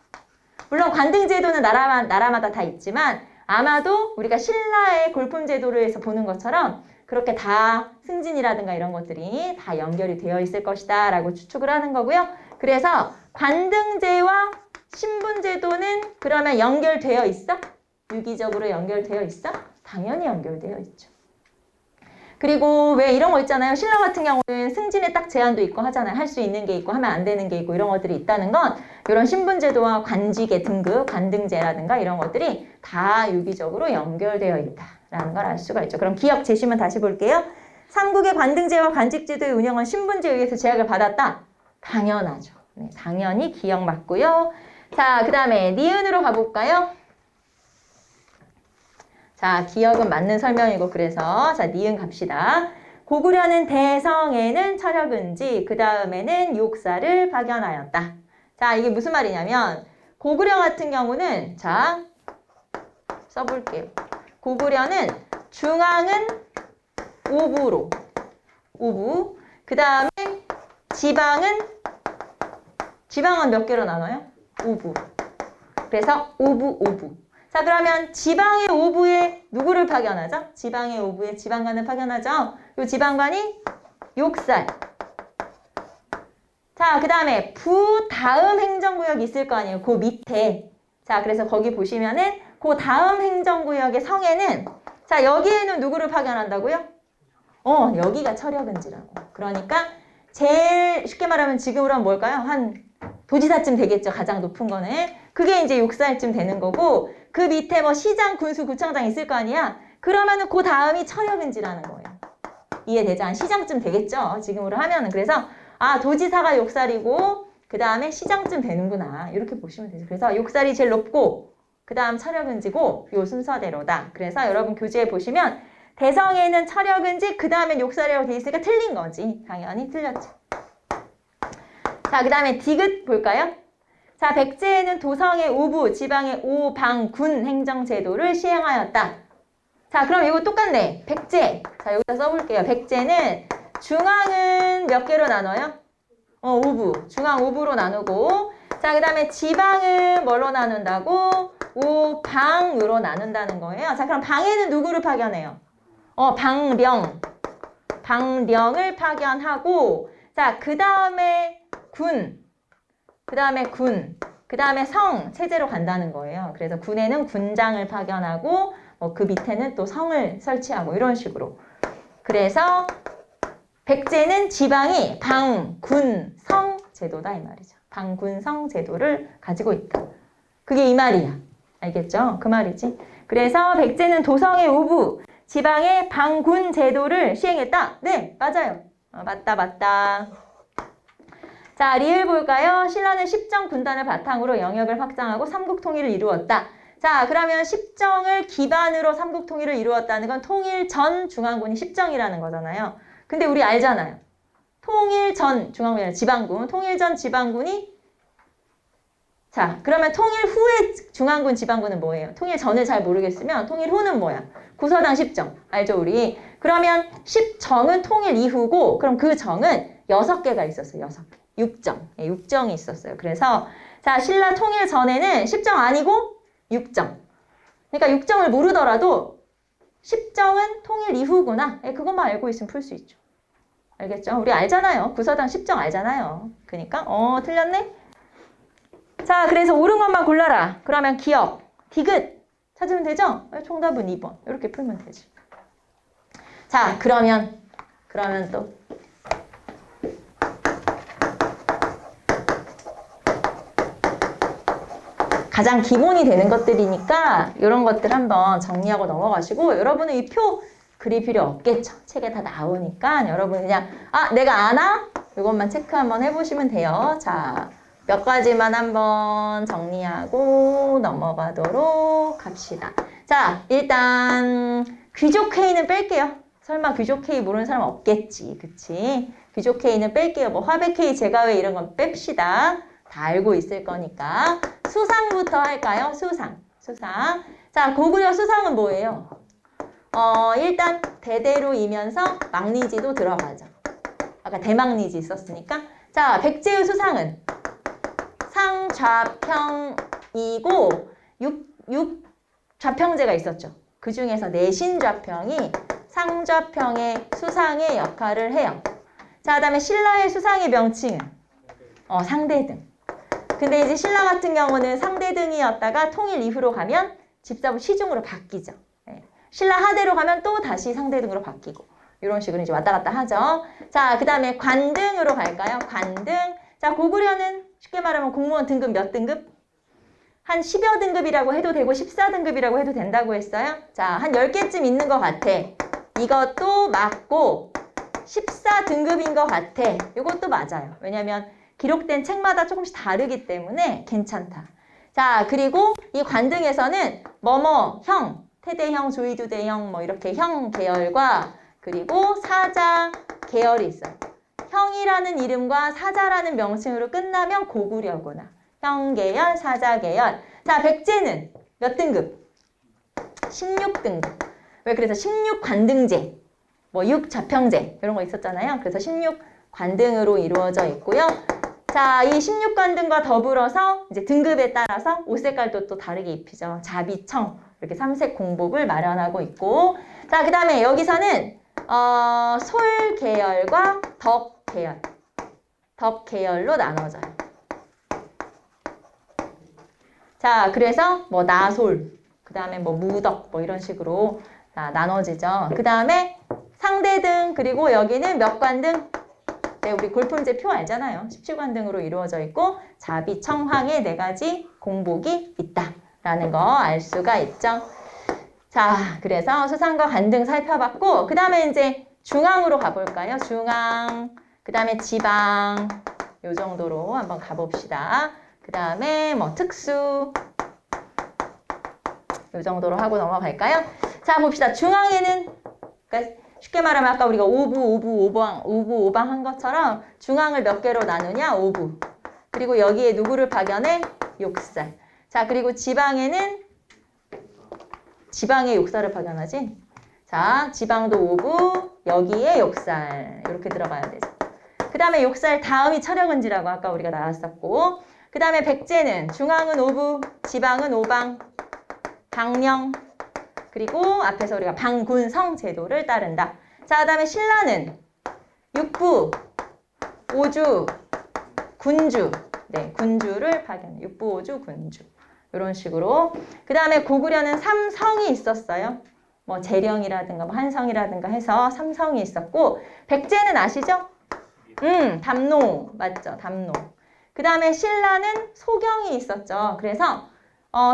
Speaker 1: 물론 관등제도는 나라마다 다 있지만 아마도 우리가 신라의 골품제도를 해서 보는 것처럼 그렇게 다 승진이라든가 이런 것들이 다 연결이 되어 있을 것이다 라고 추측을 하는 거고요. 그래서 관등제와 신분제도는 그러면 연결되어 있어? 유기적으로 연결되어 있어? 당연히 연결되어 있죠. 그리고 왜 이런 거 있잖아요. 신라 같은 경우는 승진에 딱 제한도 있고 하잖아요. 할 수 있는 게 있고 하면 안 되는 게 있고 이런 것들이 있다는 건 이런 신분제도와 관직의 등급, 관등제라든가 이런 것들이 다 유기적으로 연결되어 있다라는 걸 알 수가 있죠. 그럼 기억 제시문 다시 볼게요. 삼국의 관등제와 관직제도의 운영은 신분제에 의해서 제약을 받았다. 당연하죠. 네, 당연히 기억 맞고요. 자, 그 다음에 니은으로 가볼까요? 자, 기억은 맞는 설명이고 그래서 자, 니은 갑시다. 고구려는 대성에는 철역은지 그 다음에는 욕사를 파견하였다. 자, 이게 무슨 말이냐면 고구려 같은 경우는 자, 써볼게요. 고구려는 중앙은 오부로 오부, 그 다음에 지방은 몇 개로 나눠요? 오부. 그래서 오부. 자, 그러면 지방의 오부에 누구를 파견하죠? 지방의 오부에 지방관을 파견하죠? 요 지방관이 욕살. 자, 그 다음에 부 다음 행정구역이 있을 거 아니에요? 그 밑에. 자, 그래서 거기 보시면은 그 다음 행정구역의 성에는 자, 여기에는 누구를 파견한다고요? 여기가 철역은지라고. 그러니까 제일 쉽게 말하면 지금으로 하면 뭘까요? 한 도지사쯤 되겠죠. 가장 높은 거는. 그게 이제 욕살쯤 되는 거고 그 밑에 뭐 시장, 군수, 구청장 있을 거 아니야? 그러면은 그 다음이 철역은지라는 거예요. 이해되죠? 한 시장쯤 되겠죠. 지금으로 하면은. 그래서 도지사가 욕살이고 그 다음에 시장쯤 되는구나. 이렇게 보시면 되죠. 그래서 욕살이 제일 높고 그 다음 철역은지고 요 순서대로다. 그래서 여러분 교재에 보시면 대성에는 철역은지 그 다음엔 욕살이라고 돼 있으니까 틀린 거지. 당연히 틀렸죠. 자, 그 다음에 디귿 볼까요? 자, 백제에는 도성의 오부, 지방의 오방군 행정제도를 시행하였다. 자, 그럼 이거 똑같네. 백제. 자, 여기다 써볼게요. 백제는 중앙은 몇 개로 나눠요? 오부. 중앙 오부로 나누고 자, 그 다음에 지방은 뭘로 나눈다고? 오방으로 나눈다는 거예요. 자, 그럼 방에는 누구를 파견해요? 방령. 방령을 파견하고 자, 그 다음에 군. 그 다음에 성, 체제로 간다는 거예요. 그래서 군에는 군장을 파견하고 그 밑에는 또 성을 설치하고 이런 식으로. 그래서 백제는 지방이 방, 군, 성 제도다 이 말이죠. 방, 군, 성 제도를 가지고 있다. 그게 이 말이야. 알겠죠? 그 말이지. 그래서 백제는 도성의 우부, 지방의 방, 군 제도를 시행했다. 네, 맞아요. 맞다. 자, 리을 볼까요? 신라는 십정 군단을 바탕으로 영역을 확장하고 삼국 통일을 이루었다. 자, 그러면 십정을 기반으로 삼국 통일을 이루었다는 건 통일 전 중앙군이 십정이라는 거잖아요. 근데 우리 알잖아요. 통일 전 중앙군이 아니라 지방군, 통일 전 지방군이 자, 그러면 통일 후의 중앙군 지방군은 뭐예요? 통일 전을 잘 모르겠으면 통일 후는 뭐야? 구서당 십정. 알죠, 우리? 그러면 십정은 통일 이후고 그럼 그 정은 6개가 있었어요. 6개. 육정. 예, 육정이 있었어요. 그래서 자, 신라 통일 전에는 십정 아니고 육정. 그러니까 육정을 모르더라도 십정은 통일 이후구나. 예, 그것만 알고 있으면 풀 수 있죠. 알겠죠? 우리 알잖아요. 구서당 십정 알잖아요. 그러니까 틀렸네? 자, 그래서 옳은 것만 골라라. 그러면 기억, 디귿 찾으면 되죠? 정답은 2번. 이렇게 풀면 되지. 자, 그러면 또 가장 기본이 되는 것들이니까 이런 것들 한번 정리하고 넘어가시고 여러분은 이 표 그릴 필요 없겠죠. 책에 다 나오니까 여러분 그냥 내가 아나? 이것만 체크 한번 해보시면 돼요. 자, 몇 가지만 한번 정리하고 넘어가도록 합시다. 자, 일단 귀족 K는 뺄게요. 설마 귀족 K 모르는 사람 없겠지. 그치? 귀족 K는 뺄게요. 뭐 화백 K, 제가왜 이런 건 뺍시다. 다 알고 있을 거니까. 수상부터 할까요? 수상. 자, 고구려 수상은 뭐예요? 일단 대대로이면서 막리지도 들어가죠. 아까 대막리지 있었으니까. 자, 백제의 수상은 상좌평이고 6좌평제가 있었죠. 그 중에서 내신좌평이 상좌평의 수상의 역할을 해요. 자, 그다음에 신라의 수상의 명칭은 상대등. 근데 이제 신라 같은 경우는 상대등이었다가 통일 이후로 가면 집사부 시중으로 바뀌죠. 네. 신라 하대로 가면 또 다시 상대등으로 바뀌고 이런 식으로 이제 왔다 갔다 하죠. 자, 그 다음에 관등으로 갈까요? 관등. 자, 고구려는 쉽게 말하면 공무원 등급 몇 등급? 한 10여 등급이라고 해도 되고 14등급이라고 해도 된다고 했어요. 자, 한 10개쯤 있는 것 같아. 이것도 맞고 14등급인 것 같아. 이것도 맞아요. 왜냐면 기록된 책마다 조금씩 다르기 때문에 괜찮다. 자, 그리고 이 관등에서는 형, 태대형, 조이두대형 뭐 이렇게 형 계열과 그리고 사자 계열이 있어요. 형이라는 이름과 사자라는 명칭으로 끝나면 고구려구나. 형 계열, 사자 계열. 자, 백제는 몇 등급? 16등급. 왜 그래서 16관등제, 뭐 6좌평제 이런 거 있었잖아요. 그래서 16관등으로 이루어져 있고요. 자, 이 16관등과 더불어서 이제 등급에 따라서 옷 색깔도 또 다르게 입히죠. 자비청 이렇게 3색 공복을 마련하고 있고, 자, 그 다음에 여기서는 솔 계열과 덕 계열로 나눠져요. 자, 그래서 뭐 나솔, 그 다음에 뭐 무덕 뭐 이런 식으로 나눠지죠. 그 다음에 상대등, 그리고 여기는 몇 관등? 네, 우리 골품제 표 알잖아요. 17관등으로 이루어져 있고 자비, 청황의 4가지 공복이 있다라는 거 알 수가 있죠. 자, 그래서 수상과 관등 살펴봤고 그 다음에 이제 중앙으로 가볼까요? 중앙, 그 다음에 지방 요 정도로 한번 가봅시다. 그 다음에 뭐 특수 요 정도로 하고 넘어갈까요? 자, 봅시다. 중앙에는 그러니까 쉽게 말하면 아까 우리가 오부, 오방 한 것처럼 중앙을 몇 개로 나누냐? 오부. 그리고 여기에 누구를 박연해? 욕살. 자, 그리고 지방에는 지방에 욕살을 박연하지? 자, 지방도 오부, 여기에 욕살. 이렇게 들어가야 되죠. 그 다음에 욕살 다음이 촬영은지라고 아까 우리가 나왔었고, 그 다음에 백제는 중앙은 오부, 지방은 오방, 방령, 그리고 앞에서 우리가 방군성 제도를 따른다. 자, 그 다음에 신라는 육부, 오주, 군주. 네, 군주를 파견해. 육부, 오주, 군주. 이런 식으로. 그 다음에 고구려는 삼성이 있었어요. 뭐 재령이라든가 뭐 한성이라든가 해서 삼성이 있었고, 백제는 아시죠? 담노 맞죠? 담노. 그 다음에 신라는 소경이 있었죠. 그래서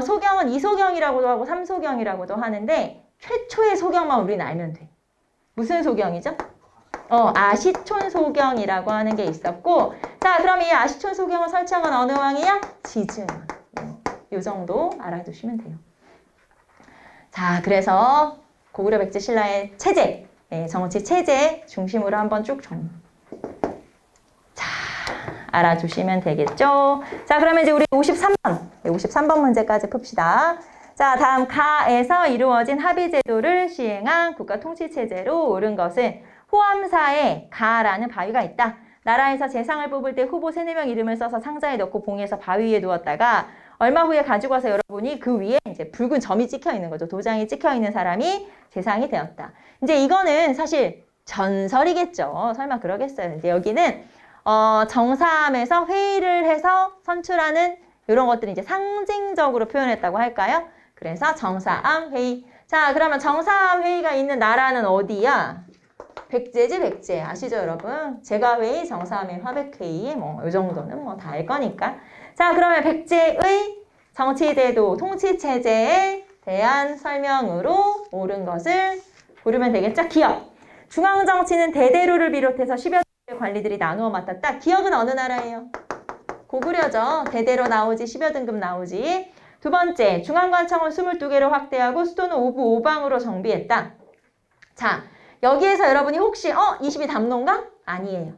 Speaker 1: 소경은 이소경이라고도 하고 삼소경이라고도 하는데 최초의 소경만 우리는 알면 돼. 무슨 소경이죠? 아시촌 소경이라고 하는 게 있었고, 자, 그럼 이 아시촌 소경을 설치한 건 어느 왕이야? 지증왕. 이 정도 알아두시면 돼요. 자, 그래서 고구려 백제 신라의 체제, 정치 체제 중심으로 한번 쭉 정리. 자, 알아두시면 되겠죠. 자, 그러면 이제 우리 53번 문제까지 풉시다. 자, 다음 가에서 이루어진 합의제도를 시행한 국가통치체제로 옳은 것은 호암사에 가라는 바위가 있다. 나라에서 재상을 뽑을 때 후보 3, 4명 이름을 써서 상자에 넣고 봉해서 바위 위에 두었다가 얼마 후에 가지고 와서 열어보니 그 위에 이제 붉은 점이 찍혀 있는 거죠. 도장이 찍혀 있는 사람이 재상이 되었다. 이제 이거는 사실 전설이겠죠. 설마 그러겠어요. 이제 여기는 정사함에서 회의를 해서 선출하는 이런 것들이 이제 상징적으로 표현했다고 할까요? 그래서 정사함 회의. 자, 그러면 정사함 회의가 있는 나라는 어디야? 백제지, 백제. 아시죠, 여러분? 제가회의, 정사함의 화백회의, 뭐, 이 정도는 뭐 다 알 거니까. 자, 그러면 백제의 정치제도, 통치체제에 대한 설명으로 옳은 것을 고르면 되겠죠? 기억. 중앙정치는 대대로를 비롯해서 10여 등의 관리들이 나누어 맡았다. 기억은 어느 나라예요? 고구려죠. 대대로 나오지, 10여 등급 나오지. 두 번째, 중앙관청은 22개로 확대하고 수도는 5부 5방으로 정비했다. 자, 여기에서 여러분이 혹시 22담론가? 아니에요.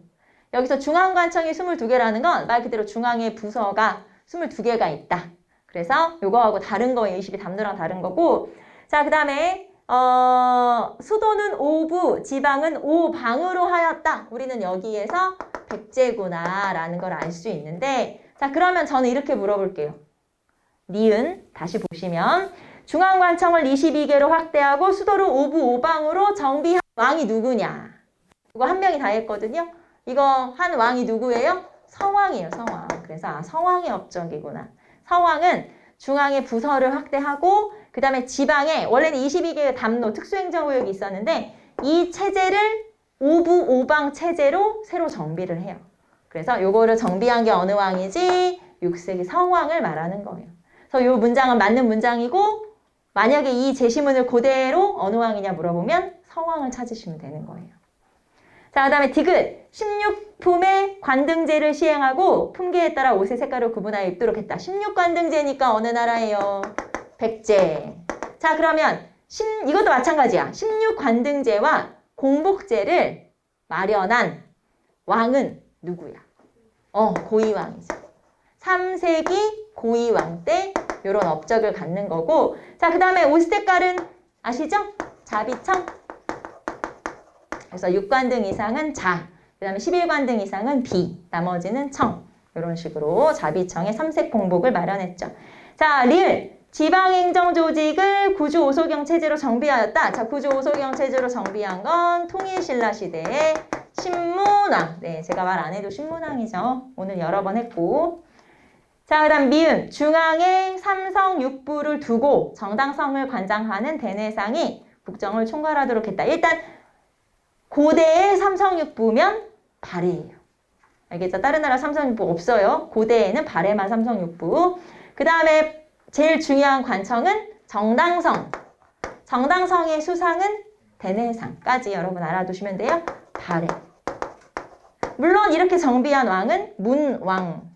Speaker 1: 여기서 중앙관청이 22개라는 건 말 그대로 중앙에 부서가 22개가 있다. 그래서 요거하고 다른 거예요. 22담론랑 다른 거고. 자, 그 다음에 수도는 5부, 지방은 5방으로 하였다. 우리는 여기에서 백제구나라는 걸 알 수 있는데, 자, 그러면 저는 이렇게 물어볼게요. 니은 다시 보시면 중앙관청을 22개로 확대하고 수도를 5부 5방으로 정비한 왕이 누구냐? 이거 한 명이 다 했거든요. 이거 한 왕이 누구예요? 서왕이에요, 서왕. 그래서 서왕의 업적이구나. 서왕은 중앙의 부서를 확대하고 그 다음에 지방에 원래는 22개의 담로, 특수행정구역이 있었는데 이 체제를 5부 5방 체제로 새로 정비를 해요. 그래서 요거를 정비한 게 어느 왕이지? 6세기 서왕을 말하는 거예요. 그래서 요 문장은 맞는 문장이고 만약에 이 제시문을 그대로 어느 왕이냐 물어보면 서왕을 찾으시면 되는 거예요. 자, 그 다음에 디귿. 16품의 관등제를 시행하고 품계에 따라 옷의 색깔을 구분하여 입도록 했다. 16관등제니까 어느 나라예요? 백제. 자, 그러면 이것도 마찬가지야. 16관등제와 공복제를 마련한 왕은 누구야? 고이왕이죠. 3세기 고이왕 때 이런 업적을 갖는 거고, 자, 그 다음에 옷 색깔은 아시죠? 자비청. 그래서 6관등 이상은 자, 그 다음에 11관등 이상은 비, 나머지는 청. 이런 식으로 자비청의 3색 공복을 마련했죠. 자, 리을. 지방행정조직을 구주 오소경 체제로 정비하였다. 자, 구주 오소경 체제로 정비한 건 통일신라 시대의 신문왕. 네, 제가 말 안 해도 신문왕이죠. 오늘 여러 번 했고. 자, 그 다음 미음. 중앙에 삼성 육부를 두고 정당성을 관장하는 대내상이 국정을 총괄하도록 했다. 일단 고대의 삼성 육부면 발해예요. 알겠죠? 다른 나라 삼성 육부 없어요. 고대에는 발해만 삼성 육부. 그 다음에 제일 중요한 관청은 정당성. 정당성의 수상은 대내상까지 여러분 알아두시면 돼요. 발해. 물론 이렇게 정비한 왕은 문왕이죠.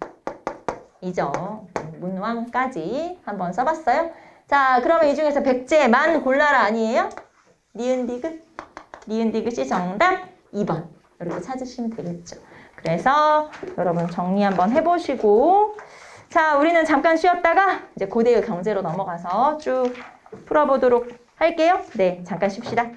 Speaker 1: 문왕까지 한번 써봤어요. 자, 그러면 이 중에서 백제만 골라라 아니에요? 니은 디귿. 니은 디귿이 정답 2번. 이렇게 찾으시면 되겠죠. 그래서 여러분 정리 한번 해보시고, 자, 우리는 잠깐 쉬었다가 이제 고대의 경제로 넘어가서 쭉 풀어보도록 할게요. 네, 잠깐 쉽시다.